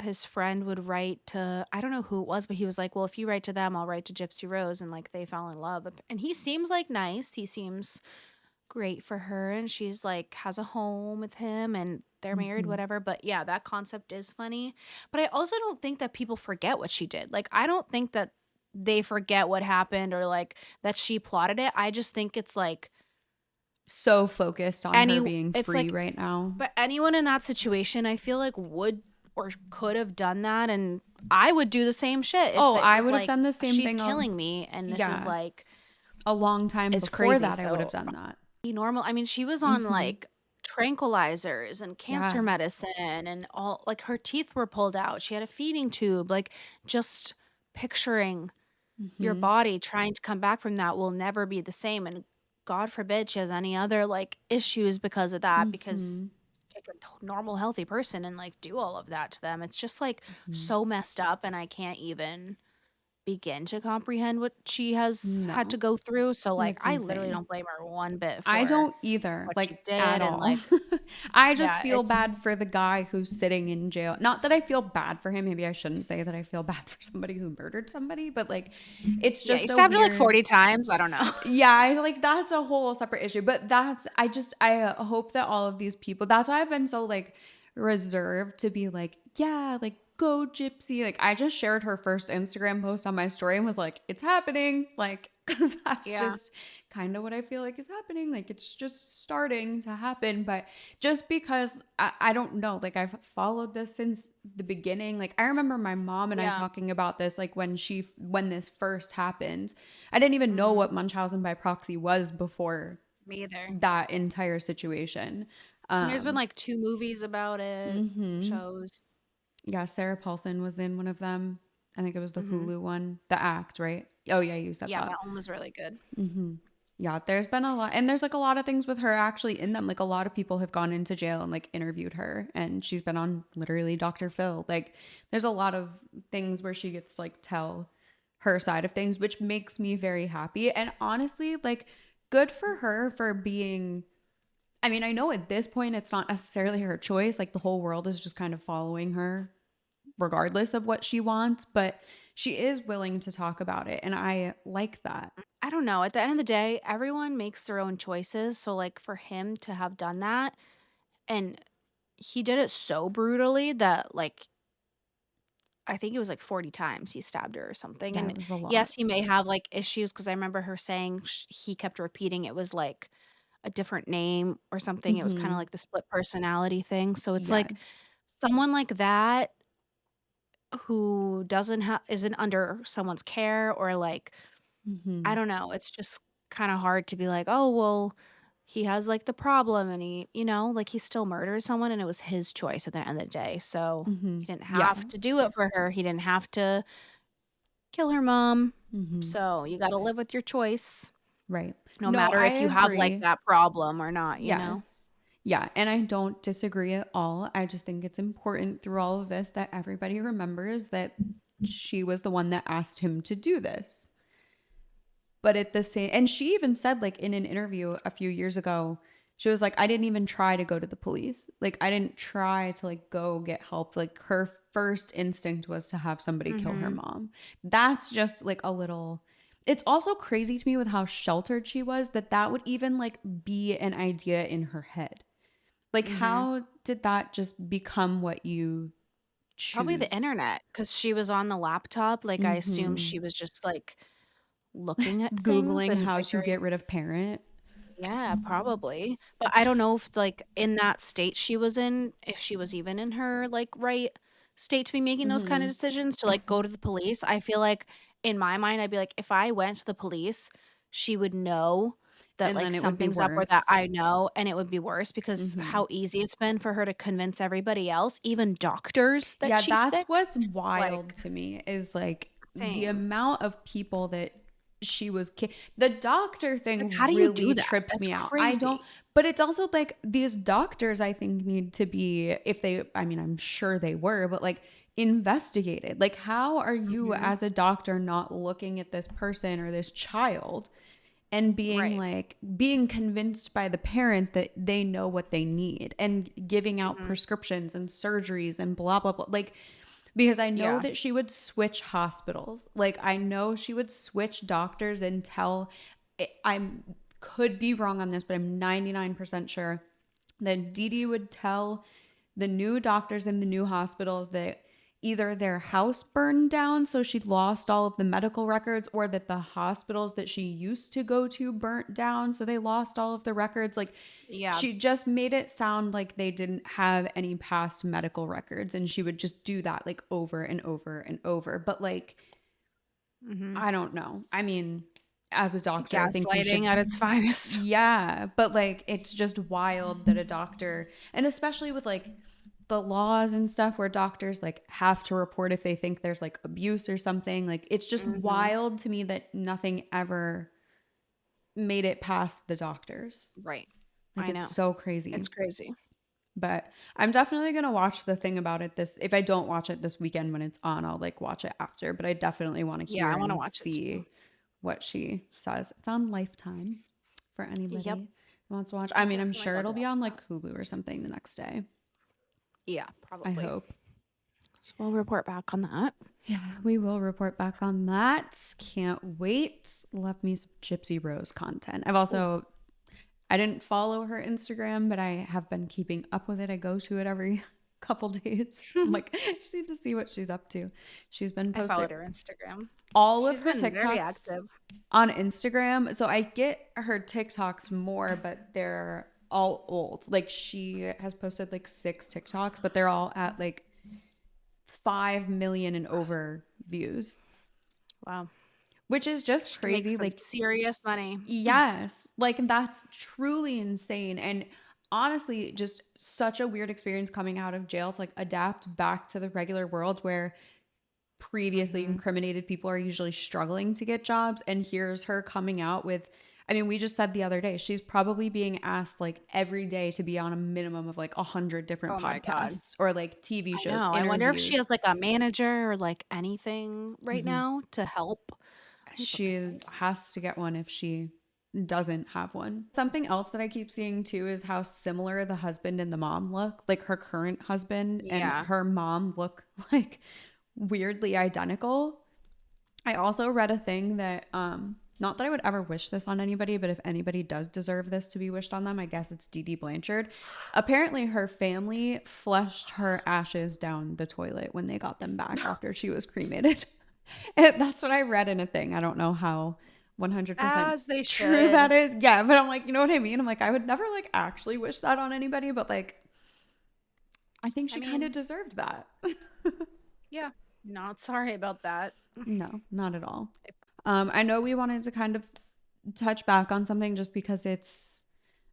his friend would write to, I don't know who it was, but he was like, well, if you write to them, I'll write to Gypsy Rose. And like they fell in love. And he seems like nice. He seems great for her, and she's like has a home with him and they're married, whatever. But yeah, that concept is funny. But I also don't think that people forget what she did. Like I don't think that they forget what happened or like that she plotted it. I just think it's like so focused on her being free like, right now. But anyone in that situation, I feel like would or could have done that, and I would do the same shit. I would have done the same thing. She's killing me, and this is like a long time before crazy, that. I would have done that. Normal. I mean, she was on like tranquilizers and cancer medicine, and all like her teeth were pulled out. She had a feeding tube. Like just picturing your Mm-hmm. body trying to come back from that will never be the same, and God forbid she has any other, like, issues because of that, because Mm-hmm. take a normal, healthy person and, like, do all of that to them. It's just, like, Mm-hmm. so messed up, and I can't even begin to comprehend what she has had to No, go through, so, like, it's I literally insane. don't blame her one bit I for don't either, what she like at did, and, all. like, I just yeah, feel it's bad for the guy who's sitting in jail. Not that I feel bad for him. Maybe I shouldn't say that I feel bad for somebody who murdered somebody, but like it's yeah, he just a stabbed her, like, weird. 40 times, I don't know. Yeah, I like that's a whole separate issue. But I hope that all of these people. That's why I've been so like reserved to be like, yeah, like go Gypsy. Like I just shared her first Instagram post on my story and was like, it's happening. Like because that's Yeah. just kind of what I feel like is happening. Like it's just starting to happen. But just because I don't know, like I've followed this since the beginning. Like I remember my mom and I Yeah. talking about this like when this first happened. I didn't even know Mhm. what Munchausen by proxy was before Me either. that entire situation. There's been, like, 2 movies about it, Hmm. shows. Yeah, Sarah Paulson was in one of them. I think it was the Mhm. Hulu one, The Act, right? Oh yeah, you said Yeah, that. that one was really good. Hmm. Yeah, there's been a lot, and there's like a lot of things with her actually in them. Like a lot of people have gone into jail and like interviewed her, and she's been on literally Dr. Phil. Like, there's a lot of things where she gets to like tell her side of things, which makes me very happy. And honestly, like, good for her for being. I mean, I know at this point it's not necessarily her choice. Like, the whole world is just kind of following her, regardless of what she wants, but she is willing to talk about it, and I like that. I don't know, at the end of the day, everyone makes their own choices, so, like, for him to have done that, and he did it so brutally that, like, I think it was, like, 40 times he stabbed her or something, That and was a lot. yes, he may have, like, issues because I remember her saying he kept repeating it was, like, a different name or something. It was kinda Hmm. like the split personality thing, so it's Yeah. like, someone like that who doesn't have isn't under someone's care, or, like, I Hmm. don't know, it's just kinda hard to be like, "Oh, well, he has, like, the problem, and like, he still murdered someone, and it was his choice at the end of the day, so Hmm. he didn't Yeah. have to do it for her, he didn't have to kill her mom, Hmm. so you gotta live with your choice, Right. no No, matter I if you have, like, agree. that problem or not, you know?" Yes. Yeah, and I don't disagree at all. I just think it's important through all of this that everybody remembers that she was the one that asked him to do this. But at the same, and she even said like in an interview a few years ago, she was like, I didn't even try to go to the police. Like I didn't try to like go get help. Like her first instinct was to have somebody kill her Mhm. mom. That's just like a little. It's also crazy to me with how sheltered she was that that would even like be an idea in her head. Like Mhm. how did that just become what you Probably the choose? internet, because she was on the laptop, like, I assume Mhm. she was just, like, looking at things Googling and how to figuring. get rid of parent. Yeah, probably, but I don't know if, like, in that state she was in, if she was even in her, like, right state to be making those kinda Mhm. decisions to, like, go to the police. I feel like, in my mind, I'd be like, if I went to the police, she would know that, And like, then it would be something's up or that worse. I know, and it would be worse because Mhm. how easy it's been for her to convince everybody else, even doctors, that Yeah, she's that's sick. what's wild Like, to me is like the same. amount of people that the doctor Like, thing how do you do really that? trips That's me out. I don't, crazy. but it's also like these doctors I think need to be, if they, I mean, I'm sure they were, but like investigated. Like, how are you Mhm. as a doctor not looking at this person or this child and Right. being convinced by the parent that they know what they need and giving out Mhm. prescriptions and surgeries and blah blah blah, like because I know Yeah. that she would switch hospitals, like I know she would switch doctors and tell, I'm could be wrong on this but I'm 99% sure that Dee Dee would tell the new doctors in the new hospitals that either their house burned down, so she lost all of the medical records, or that the hospitals that she used to go to burnt down, so they lost all of the records. Like, Yeah. she just made it sound like they didn't have any past medical records, and she would just do that like over and over and over. But, like, Mhm. I don't know. I mean, as a doctor, I think you Gaslighting should. at its finest. Yeah, but like it's just wild that a doctor, and especially with like the laws and stuff where doctors like have to report if they think there's like abuse or something. Like it's just Mm-hmm. wild to me that nothing ever made it past the doctors. Right. Like I it's know. so crazy. It's crazy. But I'm definitely gonna watch the thing about it this if I don't watch it this weekend when it's on, I'll like watch it after. But I definitely want to Yeah, hear I want to and watch it too. see what she says. It's on Lifetime for Yep. anybody who wants to watch. I I'll mean, I'm definitely sure love it'll to be watch on that. like Hulu or something the next day. Yeah, I probably. hope. So we'll report back on that. Yeah, we will report back on that. Can't wait. Love me some Gypsy Rose content. Ooh. I didn't follow her Instagram, but I have been keeping up with it. I go to it every couple days. I'm like, I just need to see what she's up to. She's been I posting followed her Instagram. all of She's her been very TikToks active. on Instagram. So I get her TikToks more, but they're all old. Like she has posted like 6 TikToks, but they're all at like 5 million and over views, Wow. which is just She can make crazy. some Like, serious money. yes, like that's truly insane. And honestly, just such a weird experience coming out of jail to like adapt back to the regular world where previously Mm-hmm. incriminated people are usually struggling to get jobs. And here's her coming out with, I mean, we just said the other day, she's probably being asked like every day to be on a minimum of like 100 different Oh my God. podcasts or like TV I shows, know. I wonder if she interviews. has like a manager or like anything right Mhm. now to help. Who's the She manager? has to get one if she doesn't have one. Something else that I keep seeing too is how similar the husband and the mom look. Like her current husband and Yeah. her mom look like weirdly identical. I also read a thing that not that I would ever wish this on anybody, but if anybody does deserve this to be wished on them, I guess it's Dee Dee Blanchard. Apparently her family flushed her ashes down the toilet when they got them back after she was cremated. That's what I read in a thing. I don't know how 100% As they true should. that is. Yeah, but I'm like, you know what I mean? I'm like, I would never like actually wish that on anybody, but like, I think I she kind of mean, deserved that. yeah. Not sorry about that. No, not at all. I know we wanted to kind of touch back on something just because it's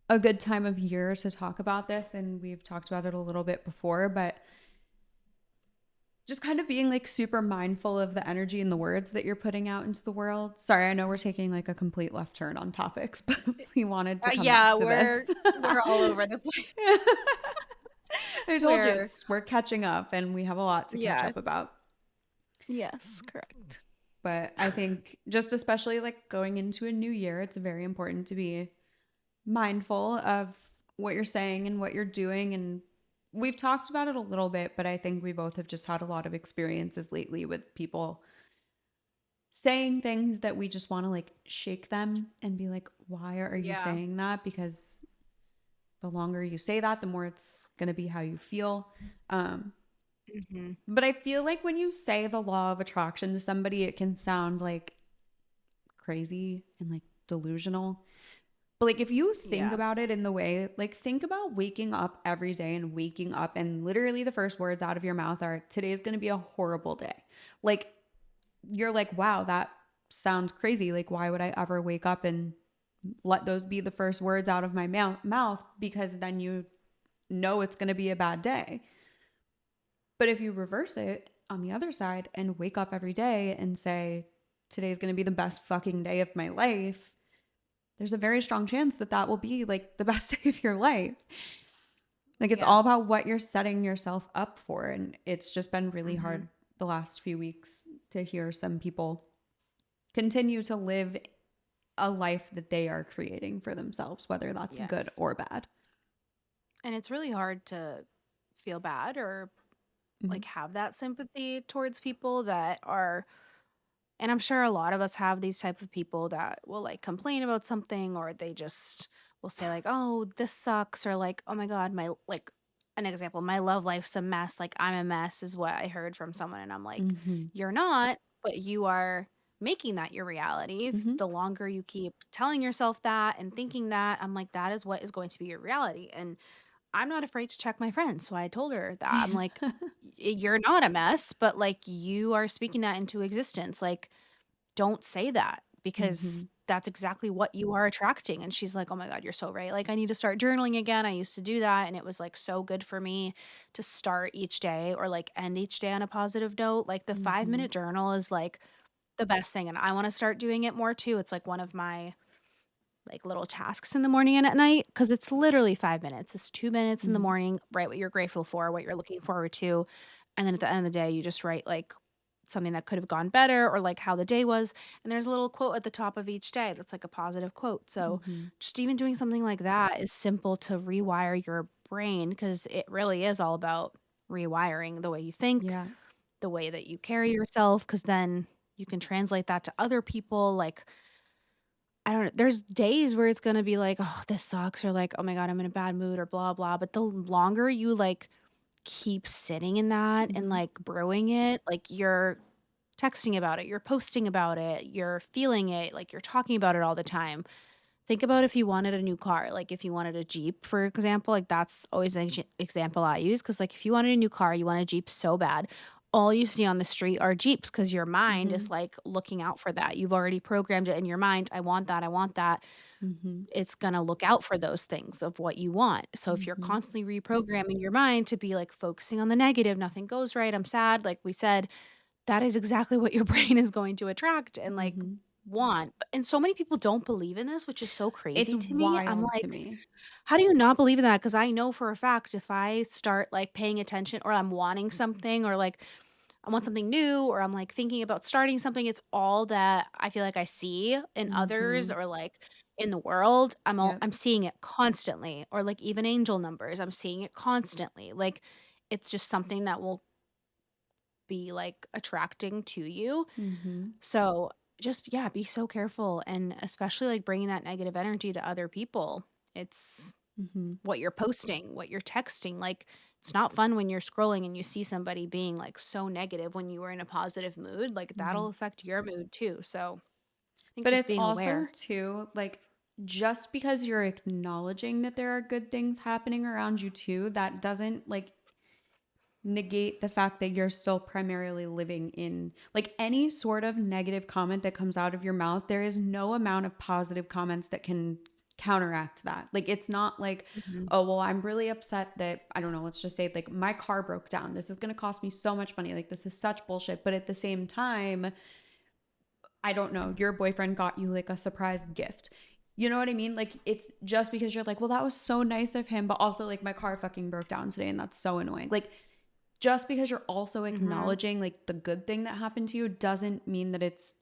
a good time of year to talk about this, and we've talked about it a little bit before, but just kind of being like super mindful of the energy and the words that you're putting out into the world. Sorry, I know we're taking like a complete left turn on topics, but we wanted to come back Yeah, to this. we're all over the place. I told you We're we're catching up and we have a lot to catch yeah. up about. Yes, correct. But I think just especially like going into a new year, it's very important to be mindful of what you're saying and what you're doing. And we've talked about it a little bit, but I think we both have just had a lot of experiences lately with people saying things that we just want to like shake them and be like, why are you Yeah. saying that? Because the longer you say that, the more it's going to be how you feel. Mm-hmm. But I feel like when you say the law of attraction to somebody, it can sound like crazy and like delusional. But like if you think Yeah. about it in the way, like think about waking up every day and waking up and literally the first words out of your mouth are today's going to be a horrible day. Like you're like, wow, that sounds crazy. Like why would I ever wake up and let those be the first words out of my mouth because then you know it's going to be a bad day. But if you reverse it on the other side and wake up every day and say today's going to be the best fucking day of my life, there's a very strong chance that that will be like the best day of your life. Like it's Yeah. all about what you're setting yourself up for. And it's just been really Mm-hmm. hard the last few weeks to hear some people continue to live a life that they are creating for themselves, whether that's good Yes. or bad. And it's really hard to feel bad or Mm-hmm. like have that sympathy towards people that are, and I'm sure a lot of us have these type of people that will like complain about something, or they just will say like, oh, this sucks, or like, oh my God, my like an example, my love life's a mess, like I'm a mess is what I heard from someone. And I'm like, Mm-hmm. you're not, but you are making that your reality. If Mm-hmm. the longer you keep telling yourself that and thinking that, I'm like, that is what is going to be your reality. And I'm not afraid to check my friend. So I told her that. I'm like, You're not a mess, but like you are speaking that into existence. Like, don't say that Mm-hmm. because that's exactly what you are attracting. And she's like, oh my God, you're so right. Like, I need to start journaling again. I used to do that. And it was like so good for me to start each day or like end each day on a positive note. Like the 5 minute journal is like the best thing. And I want to start doing it more too. It's like one of my like little tasks in the morning and at night because it's literally 5 minutes. It's 2 minutes in the morning, write what you're grateful for, what you're looking forward to. And then at the end of the day, you just write like something that could have gone better or like how the day was. And there's a little quote at the top of each day that's like a positive quote. So just even doing something like that is simple to rewire your brain because it really is all about rewiring the way you think, Yeah. the way that you carry yourself, because then you can translate that to other people. Like, I don't know. There's days where it's gonna be like, "Oh, this sucks," or like, "Oh my God, I'm in a bad mood," or blah blah. But the longer you like keep sitting in that and like brewing it, like you're texting about it, you're posting about it, you're feeling it, like you're talking about it all the time. Think about if you wanted a new car, like if you wanted a Jeep, for example, like that's always an example I use. Cause like if you wanted a new car, you want a Jeep so bad, all you see on the street are Jeeps because your mind is like looking out for that. You've already programmed it in your mind. I want that. I want that. It's going to look out for those things of what you want. So if you're constantly reprogramming your mind to be like focusing on the negative, nothing goes right, I'm sad, like we said, that is exactly what your brain is going to attract and like want. And so many people don't believe in this, which is so It's crazy to me. I'm wild to like, me. how do you not believe in that? Because I know for a fact if I start like paying attention or I'm wanting something or like I want something new or I'm like thinking about starting something, it's all that I feel like I see in others or like in the world. Yep. I'm seeing it constantly or like even angel numbers, I'm seeing it constantly. Like it's just something that will be like attracting to you. So just, yeah, be so careful. And especially like bringing that negative energy to other people. It's what you're posting, what you're texting. Like, it's not fun when you're scrolling and you see somebody being like so negative when you were in a positive mood. Like, that'll affect your mood too. So I think But just it's being also aware. too like just because you're acknowledging that there are good things happening around you too, that doesn't like negate the fact that you're still primarily living in like any sort of negative comment that comes out of your mouth. There is no amount of positive comments that can counteract that. Like it's not like, Mhm. oh, well, I'm really upset that I don't know, let's just say like my car broke down. This is going to cost me so much money. Like this is such bullshit. But at the same time, I don't know, your boyfriend got you like a surprise gift. You know what I mean? Like it's just because you're like, well, that was so nice of him, but also like my car fucking broke down today and that's so annoying. Like just because you're also Mhm. acknowledging like the good thing that happened to you doesn't mean that it's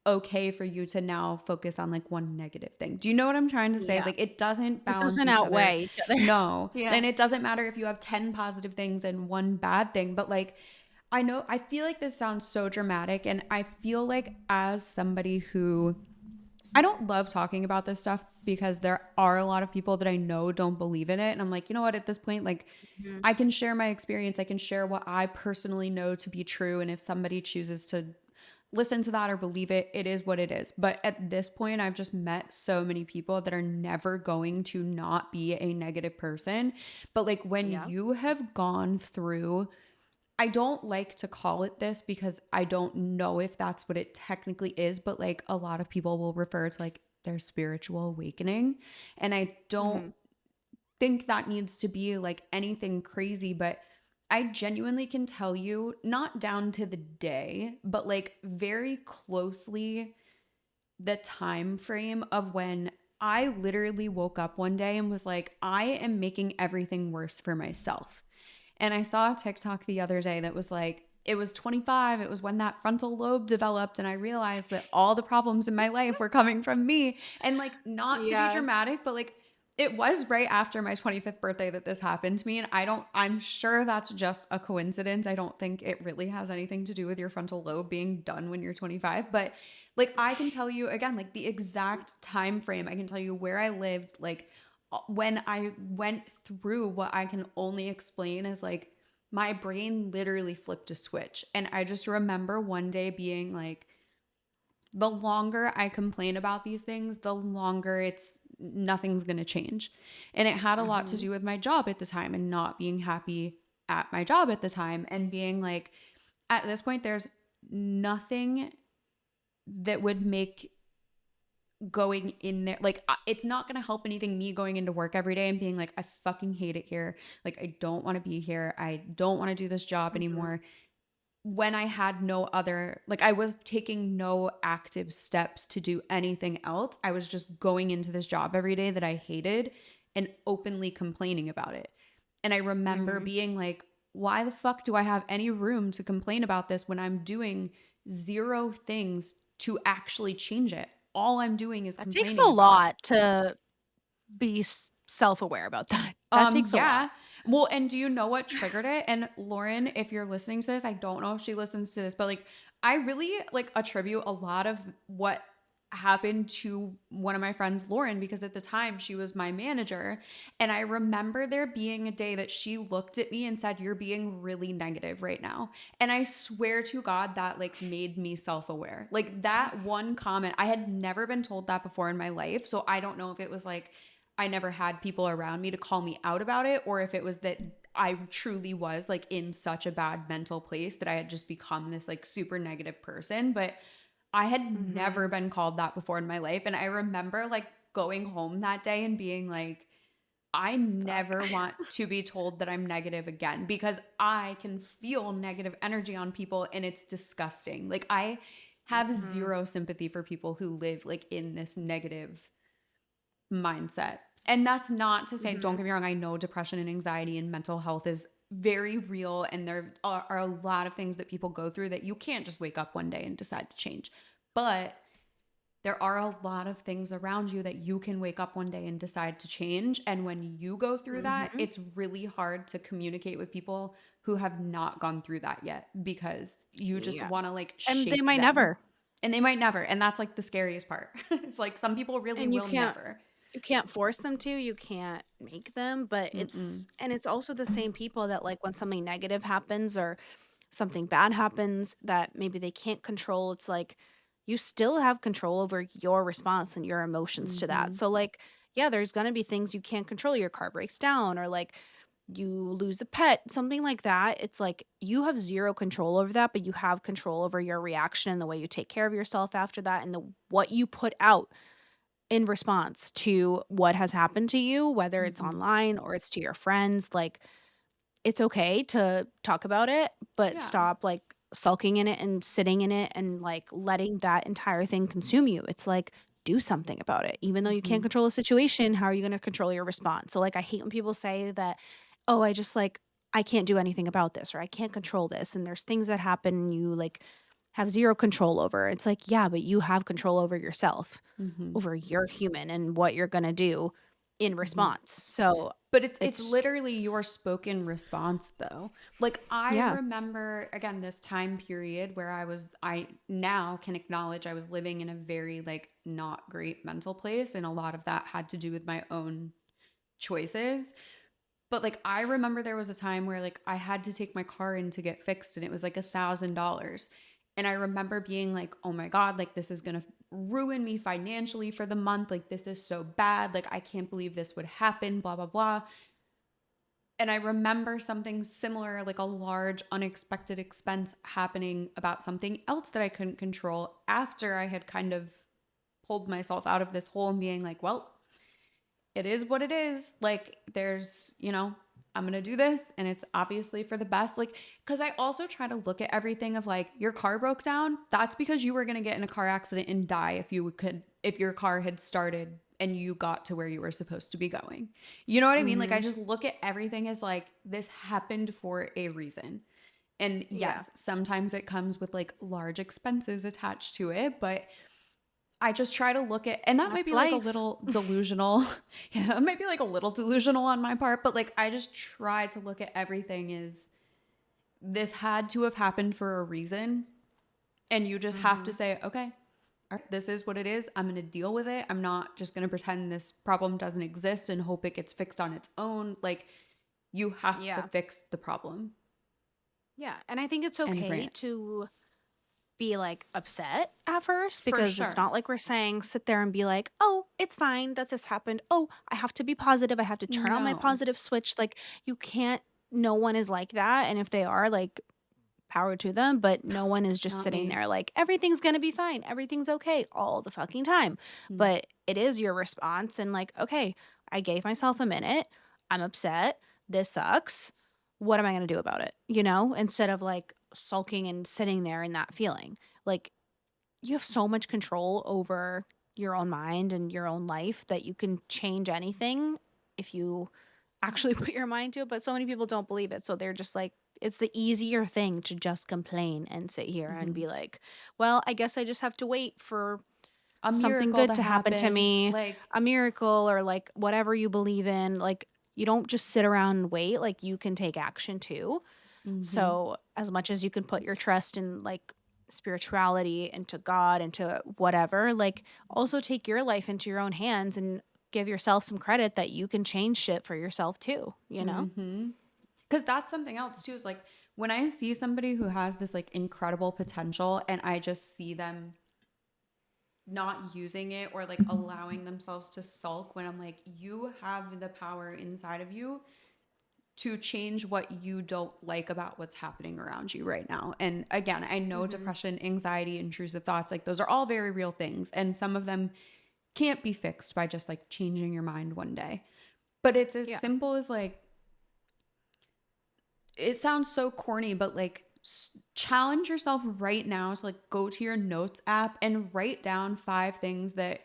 okay for you to now focus on like one negative thing. Do you know what I'm trying to say? Yeah. Like it doesn't It balance doesn't each other. outweigh each other. No. Yeah. And it doesn't matter if you have 10 positive things and one bad thing, but like I know I feel like this sounds so dramatic and I feel like as somebody who I don't love talking about this stuff because there are a lot of people that I know don't believe in it. And I'm like, you know what, at this point, like, Mhm. I can share my experience. I can share what I personally know to be true. And if somebody chooses to listen to that or believe it, it is what it is. But at this point, I've just met so many people that are never going to not be a negative person. But like when Yeah. you have gone through I don't like to call it this because I don't know if that's what it technically is, but like a lot of people will refer to like their spiritual awakening. And I don't Mhm. think that needs to be like anything crazy, but I genuinely can tell you, not down to the day, but like very closely the time frame of when I literally woke up one day and was like, I am making everything worse for myself. And I saw a TikTok the other day that was like, it was 25. It was when that frontal lobe developed. And I realized that all the problems in my life were coming from me. And like, not to be Yeah. dramatic, but like, it was right after my 25th birthday that this happened to me. And I'm sure that's just a coincidence. I don't think it really has anything to do with your frontal lobe being done when you're 25. But like, I can tell you again, like the exact time frame. I can tell you where I lived, like when I went through what I can only explain as like my brain literally flipped a switch. And I just remember one day being like, the longer I complain about these things, the longer it's nothing's going to change. And it had a lot to Mhm. do with my job at the time and not being happy at my job at the time and being like, at this point, there's nothing that would make going in there, like it's not going to help anything me going into work every day and being like, I fucking hate it here, like I don't want to be here, I don't want to do this job Mhm. anymore, when I had no other, like I was taking no active steps to do anything else. I was just going into this job every day that I hated and openly complaining about it. And I remember Mhm. being like, why the fuck do I have any room to complain about this when I'm doing zero things to actually change it? All I'm doing is That takes complaining a about it. lot to be self-aware about that. That takes a lot. Yeah. Well, and do you know what triggered it? And Lauren, if you're listening to this, I don't know if she listens to this, but like I really like attribute a lot of what happened to one of my friends, Lauren, because at the time she was my manager. And I remember there being a day that she looked at me and said, "You're being really negative right now." And I swear to God that like made me self-aware. Like that one comment, I had never been told that before in my life. So I don't know if it was like I never had people around me to call me out about it, or if it was that I truly was like in such a bad mental place that I had just become this like super negative person. But I had never Mhm. been called that before in my life. And I remember like going home that day and being like, I Fuck. never want to be told that I'm negative again, because I can feel negative energy on people and it's disgusting. Like I have Mhm. zero sympathy for people who live like in this negative mindset. And that's not to say, don't Mhm. get me wrong, I know depression and anxiety and mental health is very real. And there are a lot of things that people go through that you can't just wake up one day and decide to change. But there are a lot of things around you that you can wake up one day and decide to change. And when you go through that, Mhm. it's really hard to communicate with people who have not gone through that yet, because you just Yeah. want to like And they shake might them. never. And they might never. And that's like the scariest part. It's like some people really And will never. you can't force them to, you can't make them, but Mm-mm. it's also the same people that like when something negative happens or something bad happens that maybe they can't control, it's like you still have control over your response and your emotions to that. Mm-hmm. So like, yeah, there's going to be things you can't control. Your car breaks down or like you lose a pet, something like that. It's like you have zero control over that, but you have control over your reaction and the way you take care of yourself after that and the what you put out in response to what has happened to you, whether it's Mm-hmm. online or it's to your friends. Like it's okay to talk about it, but Yeah. stop like sulking in it and sitting in it and like letting that entire thing consume you. It's like do something about it. Even though you Mm-hmm. can't control a situation, how are you going to control your response? So like I hate when people say that, "Oh, I just like I can't do anything about this or I can't control this." And there's things that happen and you like have zero control over. It's like, yeah, but you have control over yourself, Mm-hmm. over your human and what you're going to do in Mm-hmm. response. So But it's it's literally your spoken response though. Like I yeah. remember again this time period where I now can acknowledge I was living in a very like not great mental place, and a lot of that had to do with my own choices. But like I remember there was a time where like I had to take my car in to get fixed and it was like $1,000. And I remember being like, oh my God, like this is gonna ruin me financially for the month. Like this is so bad. Like I can't believe this would happen, blah, blah, blah. And I remember something similar, like a large unexpected expense happening about something else that I couldn't control after I had kind of pulled myself out of this hole and being like, well, it is what it is. Like, there's, I'm going to do this and it's obviously for the best. Like, because I also try to look at everything of like, your car broke down. That's because you were going to get in a car accident and die if your car had started and you got to where you were supposed to be going. You know what I mean? Like, I Mhm. just look at everything as like, this happened for a reason. And Yeah. yes, sometimes it comes with like large expenses attached to it, but I just try to look at, and that might That's be like a life. little delusional. Yeah, it might be like a little delusional on my part, but like I just try to look at everything as this had to have happened for a reason. And you just have to Mhm. say, okay, all right, this is what it is. I'm going to deal with it. I'm not just going to pretend this problem doesn't exist and hope it gets fixed on its own. Like, you have to Yeah. fix the problem Yeah, and I think it's and okay rant. to be like upset at first For because it's sure. not like we're saying sit there and be like, "Oh, it's fine that this happened. Oh, I have to be positive. I have to turn on my No. positive switch." Like you can't no one is like that, and if they are, like power to them, but no one is just Not sitting me. there like everything's going to be fine, everything's okay all the fucking time. Mm. But it is your response and like, okay, I gave myself a minute. I'm upset. This sucks. What am I going to do about it? You know, instead of like sulking and sitting there in that feeling. Like you have so much control over your own mind and your own life that you can change anything if you actually put your mind to it. But so many people don't believe it. So they're just like, it's the easier thing to just complain and sit here and Hmm. be like, well, I guess I just have to wait for A something miracle good to to happen to happen. me, Like, a miracle or like whatever you believe in. Like, you don't just sit around and wait. Like, you can take action too. hmm. So, as much as you can put your trust in like spirituality, into God, into whatever, like also take your life into your own hands and give yourself some credit that you can change shit for yourself too, you know? Hmm. Because that's something else too, is like when I see somebody who has this like incredible potential and I just see them not using it or like allowing themselves to sulk, when I'm like, you have the power inside of you to change what you don't like about what's happening around you right now. And again, I know Mm-hmm. depression, anxiety, intrusive thoughts, like those are all very real things. And some of them can't be fixed by just like changing your mind one day. But it's as Yeah. simple as like, it sounds so corny, but like challenge yourself right now to like go to your notes app and write down 5 things that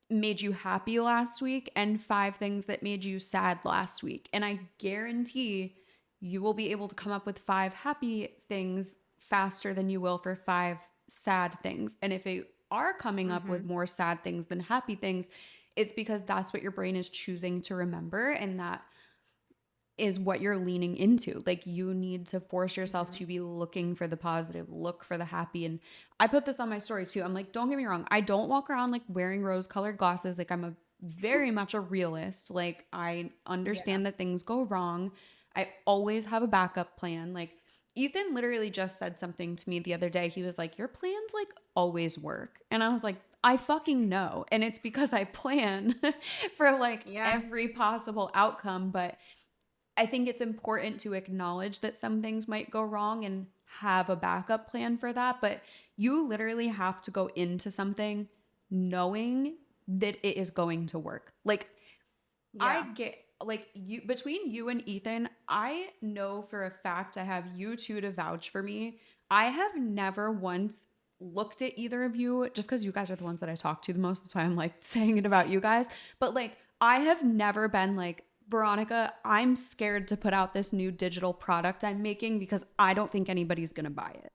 made you happy last week and 5 things that made you sad last week. And I guarantee you will be able to come up with 5 happy things faster than you will for 5 sad things. And if you are coming up Mm-hmm. with more sad things than happy things, it's because that's what your brain is choosing to remember, and that is what you're leaning into. Like, you need to force yourself Mm-hmm. to be looking for the positive, look for the happy. And I put this on my story too. I'm like, don't get me wrong, I don't walk around like wearing rose colored glasses. Like, I'm a very much a realist. Like, I Yeah. understand that things go wrong. I always have a backup plan. Like, Ethan literally just said something to me the other day. He was like, your plans like always work. And I was like, I fucking know. And it's because I plan for like Yeah. every possible outcome. But I think it's important to acknowledge that some things might go wrong and have a backup plan for that. But you literally have to go into something knowing that it is going to work. Like, I Yeah. get, like, you, between you and Ethan, I know for a fact, I have you two to vouch for me. I have never once looked at either of you, just because you guys are the ones that I talk to the most. That's why I'm like saying it about you guys. But like, I have never been like, Veronica, I'm scared to put out this new digital product I'm making because I don't think anybody's going to buy it.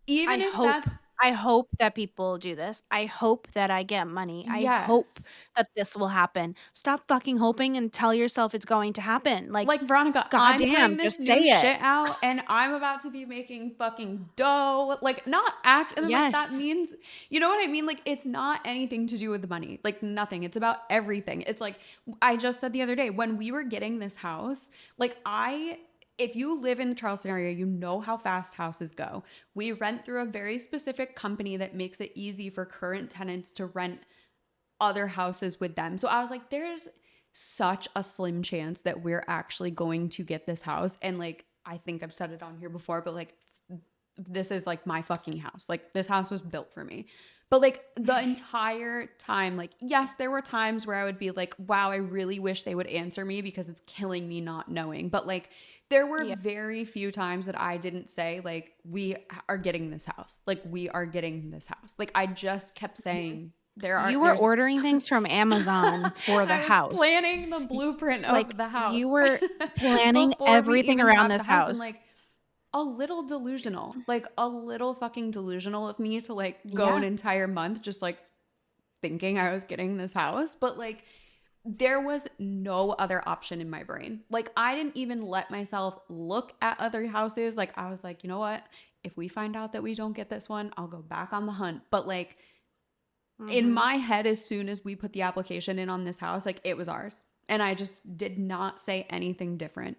I Even if hope that's, I hope that people do this. I hope that I get money. I hope yes. that this will happen. Stop fucking hoping and tell yourself it's going to happen. Like, Like, Veronica, I'm putting goddamn, this just say new it. shit out and I'm about to be making fucking dough. Like, not act. And then, like, that Yes. means, you know what I mean? Like, it's not anything to do with the money. Like, nothing. It's about everything. It's like, I just said the other day when we were getting this house, like, if you live in the Charleston area, you know how fast houses go. We rent through a very specific company that makes it easy for current tenants to rent other houses with them. So I was like, there's such a slim chance that we're actually going to get this house. And like, I think I've said it on here before, but like, this is like my fucking house. Like, this house was built for me. But like, the entire time, like, yes, there were times where I would be like, wow, I really wish they would answer me because it's killing me not knowing. But like, there were Yeah. very few times that I didn't say, like, we are getting this house. Like, we are getting this house. Like, I just kept Mhm. saying, You were there's ordering things from Amazon for the I was house. planning the Y- blueprint Like, of the you house were planning before we everything even around got the this house. And house. like, a little delusional, like a little fucking delusional of me to like go an Yeah. entire month just like thinking I was getting this house. But like, there was no other option in my brain. Like, I didn't even let myself look at other houses. Like, I was like, you know what? If we find out that we don't get this one, I'll go back on the hunt. But like, in Mhm. my head, as soon as we put the application in on this house, like, it was ours. And I just did not say anything different.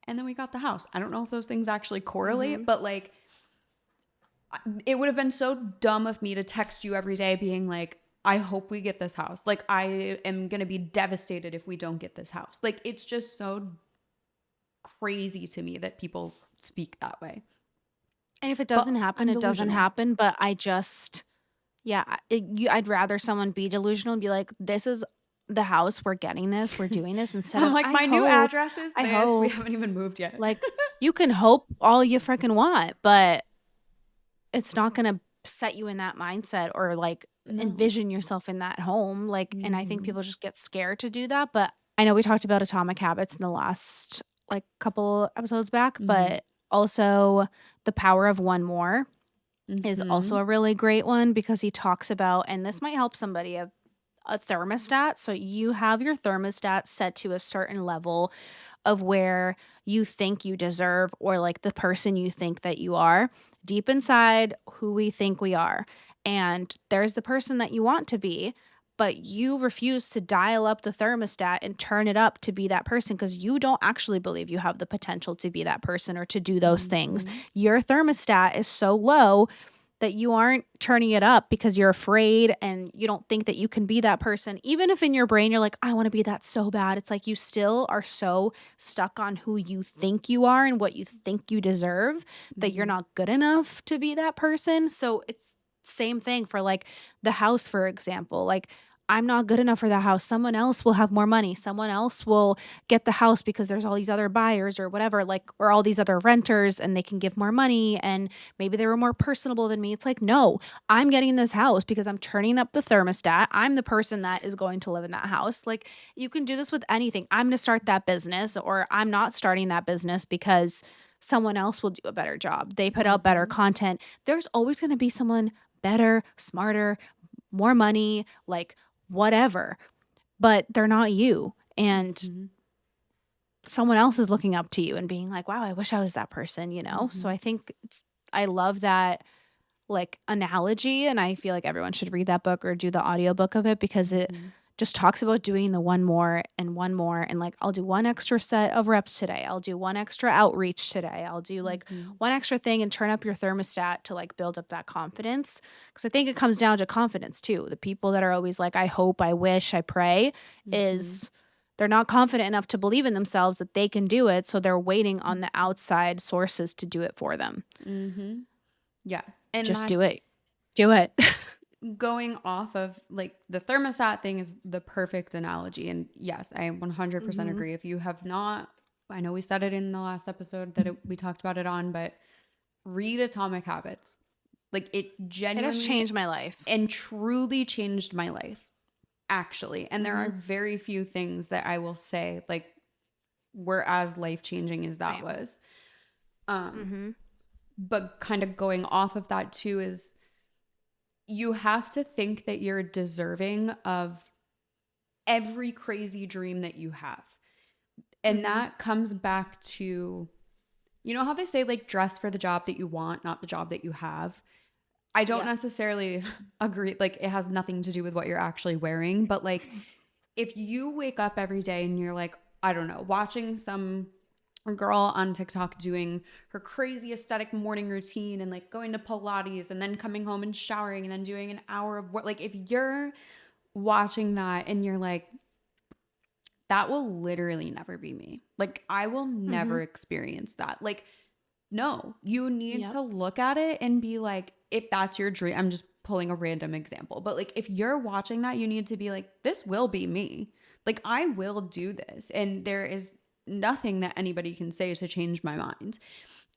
And then we got the house. I don't know if those things actually correlate, Mhm. but like, it would have been so dumb of me to text you every day being like, I hope we get this house. Like, I am going to be devastated if we don't get this house. Like, it's just so crazy to me that people speak that way. And if it But doesn't happen, I'm it doesn't delusional. happen. But yeah, I'd rather someone be delusional and be like, this is the house, we're getting this, we're doing this, instead I'm of, like, my new address is I this. We hope. haven't even moved yet. Like, you can hope all you freaking want, but it's not going to set you in that mindset or like No. envision yourself in that home. Like, and I think Mm-hmm. people just get scared to do that. But I know we talked about atomic habits in the last like couple episodes back, Mm-hmm. but also the power of one more is Mm-hmm. also a really great one because he talks about, and this might help somebody, a thermostat. So you have your thermostat set to a certain level of where you think you deserve, or like the person you think that you are deep inside, who we think we are. And there's the person that you want to be, but you refuse to dial up the thermostat and turn it up to be that person because you don't actually believe you have the potential to be that person or to do those things. Mm-hmm. Your thermostat is so low that you aren't turning it up because you're afraid and you don't think that you can be that person. Even if in your brain you're like, I want to be that so bad. It's like you still are so stuck on who you think you are and what you think you deserve that you're Mm-hmm. not good enough to be that person. So it's same thing for like the house, for example. Like, I'm not good enough for that house. Someone else will have more money. Someone else will get the house because there's all these other buyers or whatever, like, or all these other renters and they can give more money and maybe they were more personable than me. It's like, no, I'm getting this house because I'm turning up the thermostat. I'm the person that is going to live in that house. Like, you can do this with anything. I'm going to start that business, or I'm not starting that business because someone else will do a better job. They put out better Mm-hmm. content. There's always going to be someone better, smarter, more money, like whatever, but they're not you. And Mm-hmm. someone else is looking up to you and being like, wow, I wish I was that person, you know? So Mm-hmm. I think I love that like analogy, and I feel like everyone should read that book or do the audiobook of it because it Mm-hmm. just talks about doing the one more and like, I'll do one extra set of reps today, I'll do one extra outreach today, I'll do like Mm-hmm. one extra thing, and turn up your thermostat to like build up that confidence, because I think it comes down to confidence too. The people that are always like, I hope, I wish, I pray, Mm-hmm. is they're not confident enough to believe in themselves that they can do it, so they're waiting on the outside sources to do it for them. Mm-hmm. Yes. And Just that's do it. Do it. going off of like the thermostat thing is the perfect analogy. And yes, I 100% Mhm. agree. If you have not, I know we said it in the last episode that we talked about it on, but read Atomic Habits. Like it It has genuinely changed my life. and truly changed my life, actually. And there are Mhm. very few things that I will say like were as life changing as that Same. was. Um, Mhm. but kind of going off of that too is you have to think that you're deserving of every crazy dream that you have. And Mhm. that comes back to, you know how they say like dress for the job that you want, not the job that you have. I don't Yep. necessarily agree. Like it has nothing to do with what you're actually wearing, but like if you wake up every day and you're like, I don't know, watching some girl on TikTok doing her crazy aesthetic morning routine and like going to Pilates and then coming home and showering and then doing an hour of work. Like if you're watching that and you're like, that will literally never be me. Like I will never Mhm. experience that. Like, no, you need Yep. to look at it and be like, if that's your dream, I'm just pulling a random example, but like if you're watching that, you need to be like, this will be me. Like I will do this. And there is nothing that anybody can say to change my mind.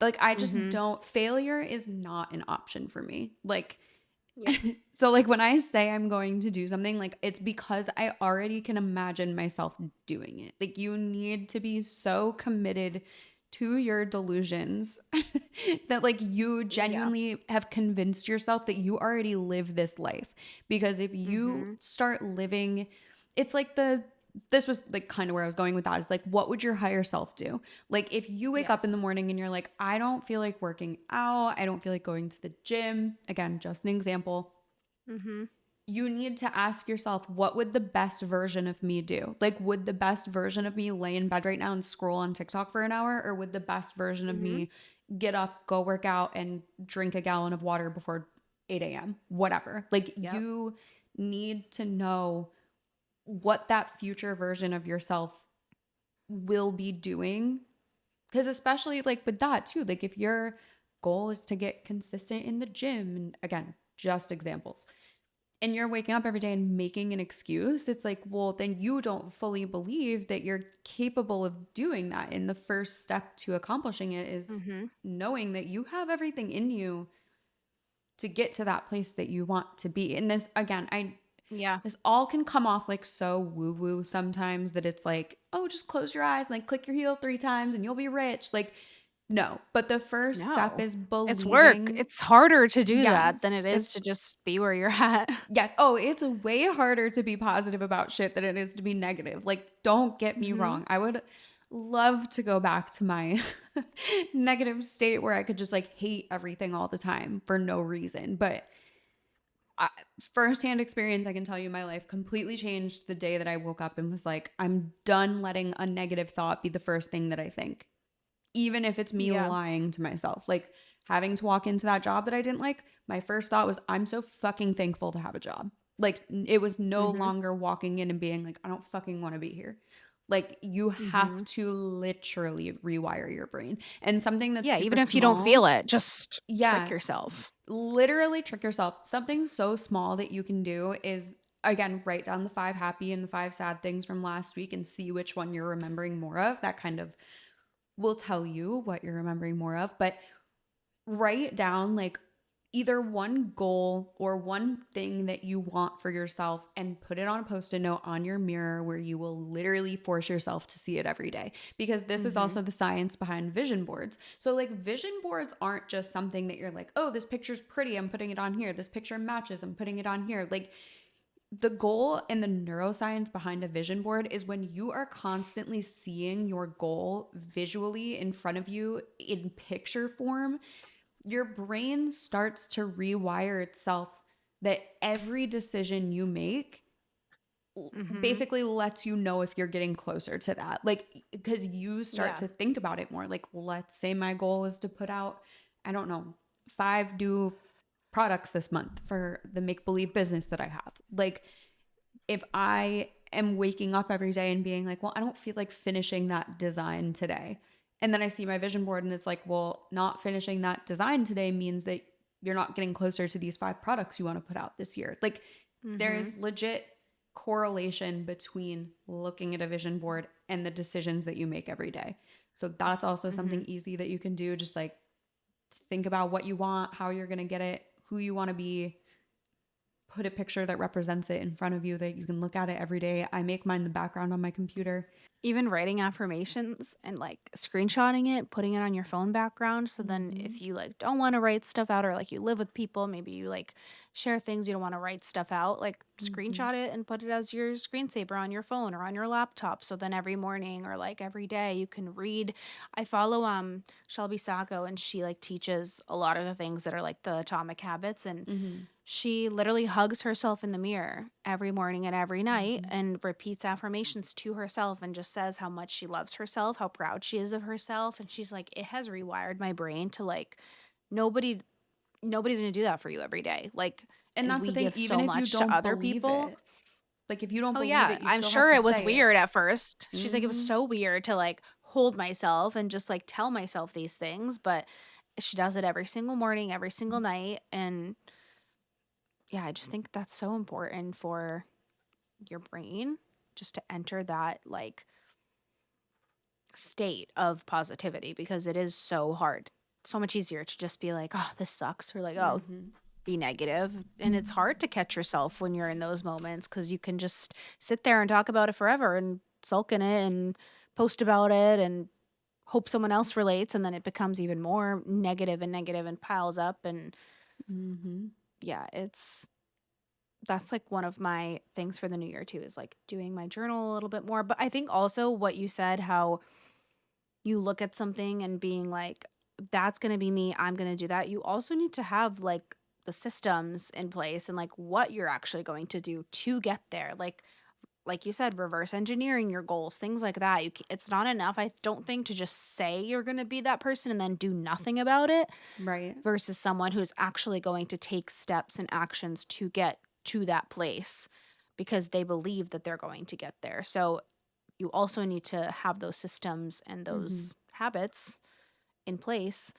Like I just Mhm. don't, failure is not an option for me. Like, Yep. so like when I say I'm going to do something, like it's because I already can imagine myself doing it. Like you need to be so committed to your delusions that like you Yeah. genuinely have convinced yourself that you already live this life. Because if you Mhm. start living, it's like this was like kind of where I was going with that is like, what would your higher self do? Like, if you wake up in the Yes. morning and you're like, I don't feel like working out, I don't feel like going to the gym, again, just an example, Mhm. you need to ask yourself, what would the best version of me do? Like, would the best version of me lay in bed right now and scroll on TikTok for an hour? Or would the best version of Mhm. me get up, go work out, and drink a gallon of water before 8 a.m.? Whatever. Like, Yep. you need to know what that future version of yourself will be doing Because especially like with that too, like if your goal is to get consistent in the gym, and again, just examples, and you're waking up every day and making an excuse, it's like, well, then you don't fully believe that you're capable of doing that. And the first step to accomplishing it is Mm-hmm. knowing that you have everything in you to get to that place that you want to be. And this, again, Yeah. this all can come off like so woo woo sometimes, that it's like, oh, just close your eyes and like click your heel 3 times and you'll be rich. Like, no. But the first step No. is It's work. believing. It's harder to do that than Yes. it is to just be where you're at. Yes. Oh, it's way harder to be positive about shit than it is to be negative. Like, don't get me Mm-hmm. wrong. I would love to go back to my negative state where I could just like hate everything all the time for no reason. But I, firsthand experience, I can tell you my life completely changed the day that I woke up and was like, I'm done letting a negative thought be the first thing that I think, even if it's me Yeah. lying to myself. Like having to walk into that job that I didn't like, my first thought was, I'm so fucking thankful to have a job. Like it was no Mm-hmm. longer walking in and being like, I don't fucking want to be here. Like you Mm-hmm. have to literally rewire your brain. And something that's Yeah, super even if you don't feel small, it, just trick yeah, yourself. literally trick yourself. Something so small that you can do is, again, write down the 5 happy and the 5 sad things from last week and see which one you're remembering more of. That kind of will tell you what you're remembering more of. But write down like either one goal or one thing that you want for yourself and put it on a post-it note on your mirror where you will literally force yourself to see it every day, because this is Mm-hmm. also the science behind vision boards. So like vision boards aren't just something that you're like, oh, this picture's pretty, I'm putting it on here, this picture matches, I'm putting it on here. Like the goal and the neuroscience behind a vision board is when you are constantly seeing your goal visually in front of you in picture form, your brain starts to rewire itself that every decision you make Mm-hmm. basically lets you know if you're getting closer to that. Like, because you start Yeah. to think about it more. Like, let's say my goal is to put out, I don't know, 5 new products this month for the make believe business that I have. Like, if I am waking up every day and being like, well, I don't feel like finishing that design today. And then I see my vision board and it's like, well, not finishing that design today means that you're not getting closer to these 5 products you want to put out this year. Like there Mm-hmm. is legit correlation between looking at a vision board and the decisions that you make every day. So that's also Mm-hmm. something easy that you can do. Just like think about what you want, how you're going to get it, who you want to be, put a picture that represents it in front of you that you can look at it every day. I make mine the background on my computer. Even writing affirmations and like screenshotting it, putting it on your phone background. So then Mm-hmm. if you like don't want to write stuff out, or like you live with people, maybe you like share things you don't want to write stuff out, like Mm-hmm. screenshot it and put it as your screensaver on your phone or on your laptop. So then every morning or like every day you can read. I follow Shelby Sacco, and she like teaches a lot of the things that are like the atomic habits, and Mm-hmm. she literally hugs herself in the mirror every morning and every night Mm-hmm. and repeats affirmations to herself and just says how much she loves herself, how proud she is of herself. And she's like, it has rewired my brain to like, nobody, nobody's going to do that for you every day. Like, And and that's the we thing, give even so if you much to don't other believe people. it, like if you don't Oh, believe yeah. it, you I'm still have sure to it was say it. weird at first. She's like, it was Mm-hmm. so weird to like hold myself and just like tell myself these things. But she does it every single morning, every single night. And yeah, I just think that's so important for your brain just to enter that like state of positivity, because it is so hard. So much easier to just be like, oh, this sucks, or like, oh, Mm-hmm. be negative. And it's hard to catch yourself when you're in those moments, because you can just sit there and talk about it forever and sulk in it and post about it and hope someone else relates. And then it becomes even more negative and piles up. And Mm-hmm. yeah, that's like one of my things for the new year too, is like doing my journal a little bit more. But I think also what you said, how you look at something and being like, that's going to be me, I'm going to do that. You also need to have like the systems in place and like what you're actually going to do to get there. Like you said, reverse engineering your goals, things like that. It's not enough, I don't think, to just say you're going to be that person and then do nothing about it, Right. versus someone who's actually going to take steps and actions to get to that place because they believe that they're going to get there. So you also need to have those systems and Mm-hmm. those habits in place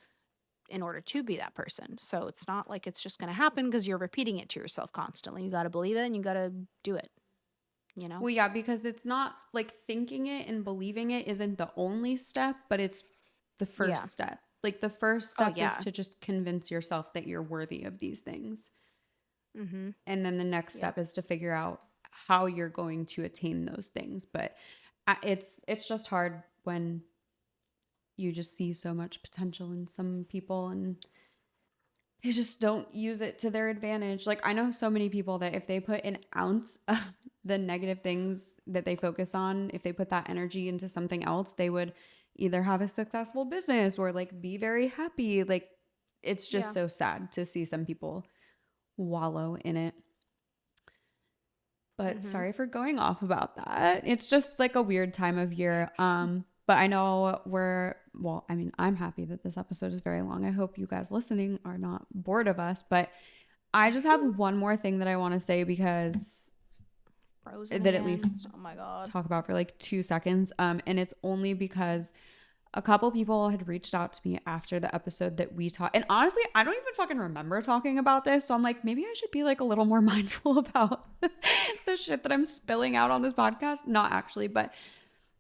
in order to be that person. So it's not like it's just going to happen because you're repeating it to yourself constantly. You got to believe it and you got to do it, you know? Well, yeah, because it's not like thinking it and believing it isn't the only step, but it's the Yeah. first step. Like the first Oh, step is yeah. to just convince yourself that you're worthy of these things. Mm-hmm. And then the next Yep. step is to figure out how you're going to attain those things. But it's just hard when you just see so much potential in some people and they just don't use it to their advantage. Like I know so many people that if they put an ounce of the negative things that they focus on, if they put that energy into something else, they would either have a successful business or like be very happy. Like it's just Yeah. so sad to see some people wallow in it. But Mm-hmm. sorry for going off about that. It's just like a weird time of year. But I know I mean, I'm happy that this episode is very long. I hope you guys listening are not bored of us, but I just have one more thing that I want to say because Frozen that at again. least Oh my God. talk about for like 2 seconds. And it's only because a couple people had reached out to me after the episode that we talked. And honestly, I don't even fucking remember talking about this. So I'm like, maybe I should be like a little more mindful about the shit that I'm spilling out on this podcast. Not actually, but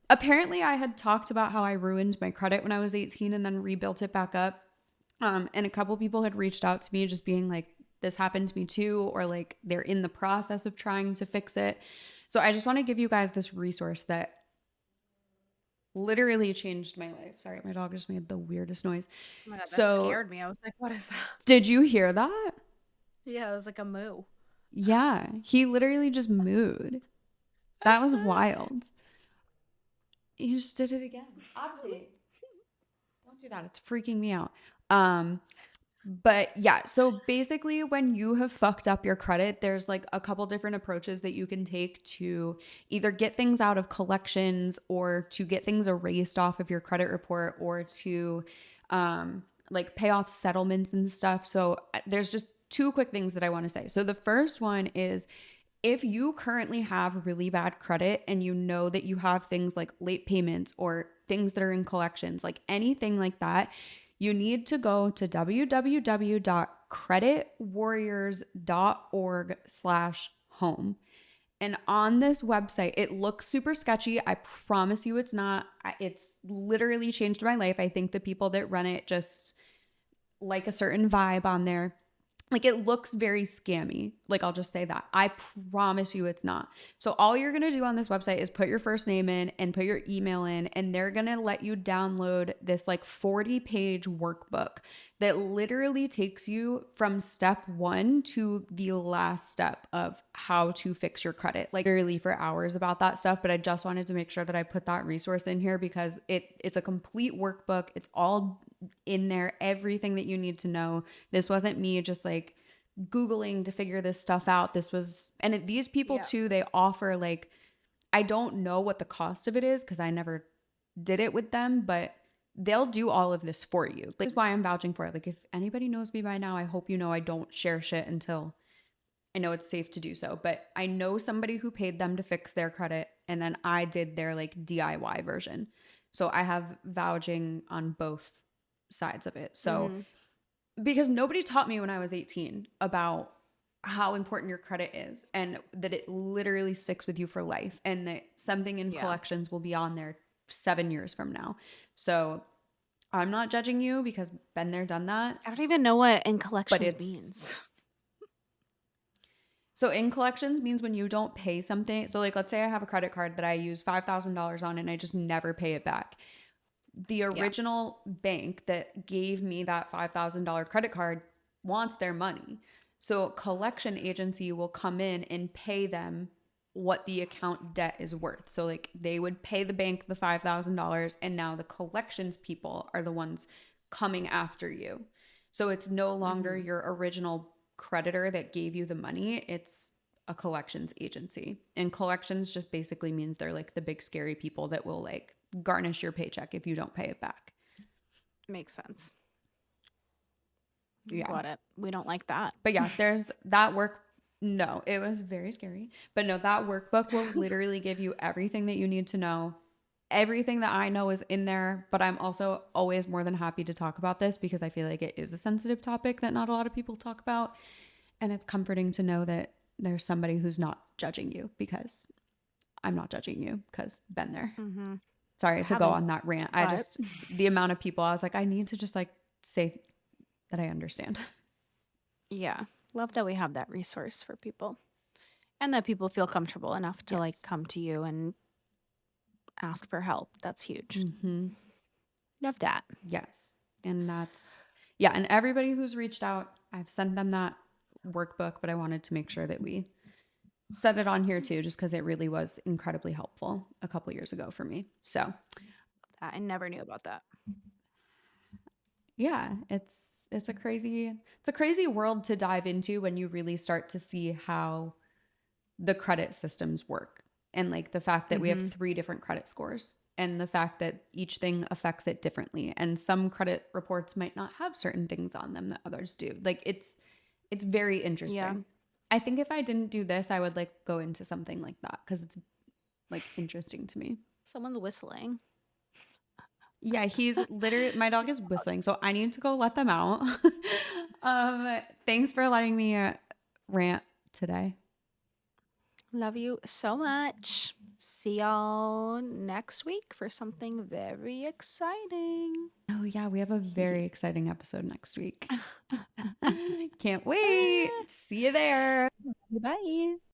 apparently I had talked about how I ruined my credit when I was 18 and then rebuilt it back up. And a couple people had reached out to me just being like, this happened to me too, or like they're in the process of trying to fix it. So I just want to give you guys this resource that literally changed my life. Sorry, my dog just made the weirdest noise. Oh my God, that So, scared me. I was like, what is that? did you hear that? Yeah, it was like a moo. Yeah, he literally just mooed. That was wild. He just did it again. Obviously, don't do that. It's freaking me out. But yeah, so basically when you have fucked up your credit, there's like a couple different approaches that you can take to either get things out of collections or to get things erased off of your credit report or to like pay off settlements and stuff. So there's just two quick things that I want to say. So the first one is if you currently have really bad credit and you know that you have things like late payments or things that are in collections, like anything like that, you need to go to www.creditwarriors.org/home. And on this website, it looks super sketchy. I promise you it's not. It's literally changed my life. I think the people that run it just like a certain vibe on there. Like it looks very scammy. Like I'll just say that. I promise you it's not. So all you're going to do on this website is put your first name in and put your email in and they're going to let you download this like 40-page workbook that literally takes you from step 1 to the last step of how to fix your credit. Like literally for hours about that stuff, but I just wanted to make sure that I put that resource in here because it's a complete workbook. It's all in there, everything that you need to know. This wasn't me just like Googling to figure this stuff out. This was, and these people too, they offer like, I don't know what the cost of it is because I never did it with them, but they'll do all of this for you. Like, this is why I'm vouching for it. Like, if anybody knows me by now, I hope you know I don't share shit until I know it's safe to do so. But I know somebody who paid them to fix their credit, and then I did their like DIY version. So I have vouching on both sides of it. So because nobody taught me when I was 18 about how important your credit is and that it literally sticks with you for life and that something in collections will be on there 7 years from now. So I'm not judging you because been there, done that. I don't even know what in collections it's- means. So in collections means when you don't pay something. So like, let's say I have a credit card that I use $5,000 on and I just never pay it back. The original bank that gave me that $5,000 credit card wants their money. So a collection agency will come in and pay them what the account debt is worth. So like they would pay the bank the $5,000 and now the collections people are the ones coming after you. So it's no longer your original creditor that gave you the money. It's a collections agency. And collections just basically means they're like the big scary people that will like garnish your paycheck if you don't pay it back. Makes sense. Yeah. Got it. We don't like that. But yeah, there's that work. No, it was very scary. But no, that workbook will literally give you everything that you need to know everything that I know is in there, but I'm also always more than happy to talk about this because I feel like it is a sensitive topic that not a lot of people talk about. And it's comforting to know that there's somebody who's not judging you, because I'm not judging you because been there. Mm-hmm. Sorry to go Haven't, on that rant. I but just, the amount of people, I was like, I need to just like say that I understand. yeah, love that we have that resource for people and that people feel comfortable enough to like Yes. come to you and ask for help. That's huge. Mm-hmm. Love that. Yes. And that's, yeah. And everybody who's reached out, I've sent them that workbook, but I wanted to make sure that we set it on here too, just because it really was incredibly helpful a couple years ago for me. So I never knew about that. yeah, it's a crazy world to dive into when you really start to see how the credit systems work, and like the fact that we have Mm-hmm. 3 different credit scores, and the fact that each thing affects it differently, and some credit reports might not have certain things on them that others do. Like it's very Yeah. interesting. I think if I didn't do this, I would like go into something like that because it's like interesting to me. Someone's whistling. Yeah, he's literally, my dog is whistling, so I need to go let them out. Thanks for letting me rant today. Love you so much. See y'all next week for something very exciting. Oh yeah, we have a very exciting episode next week. Can't wait. See you there. Bye.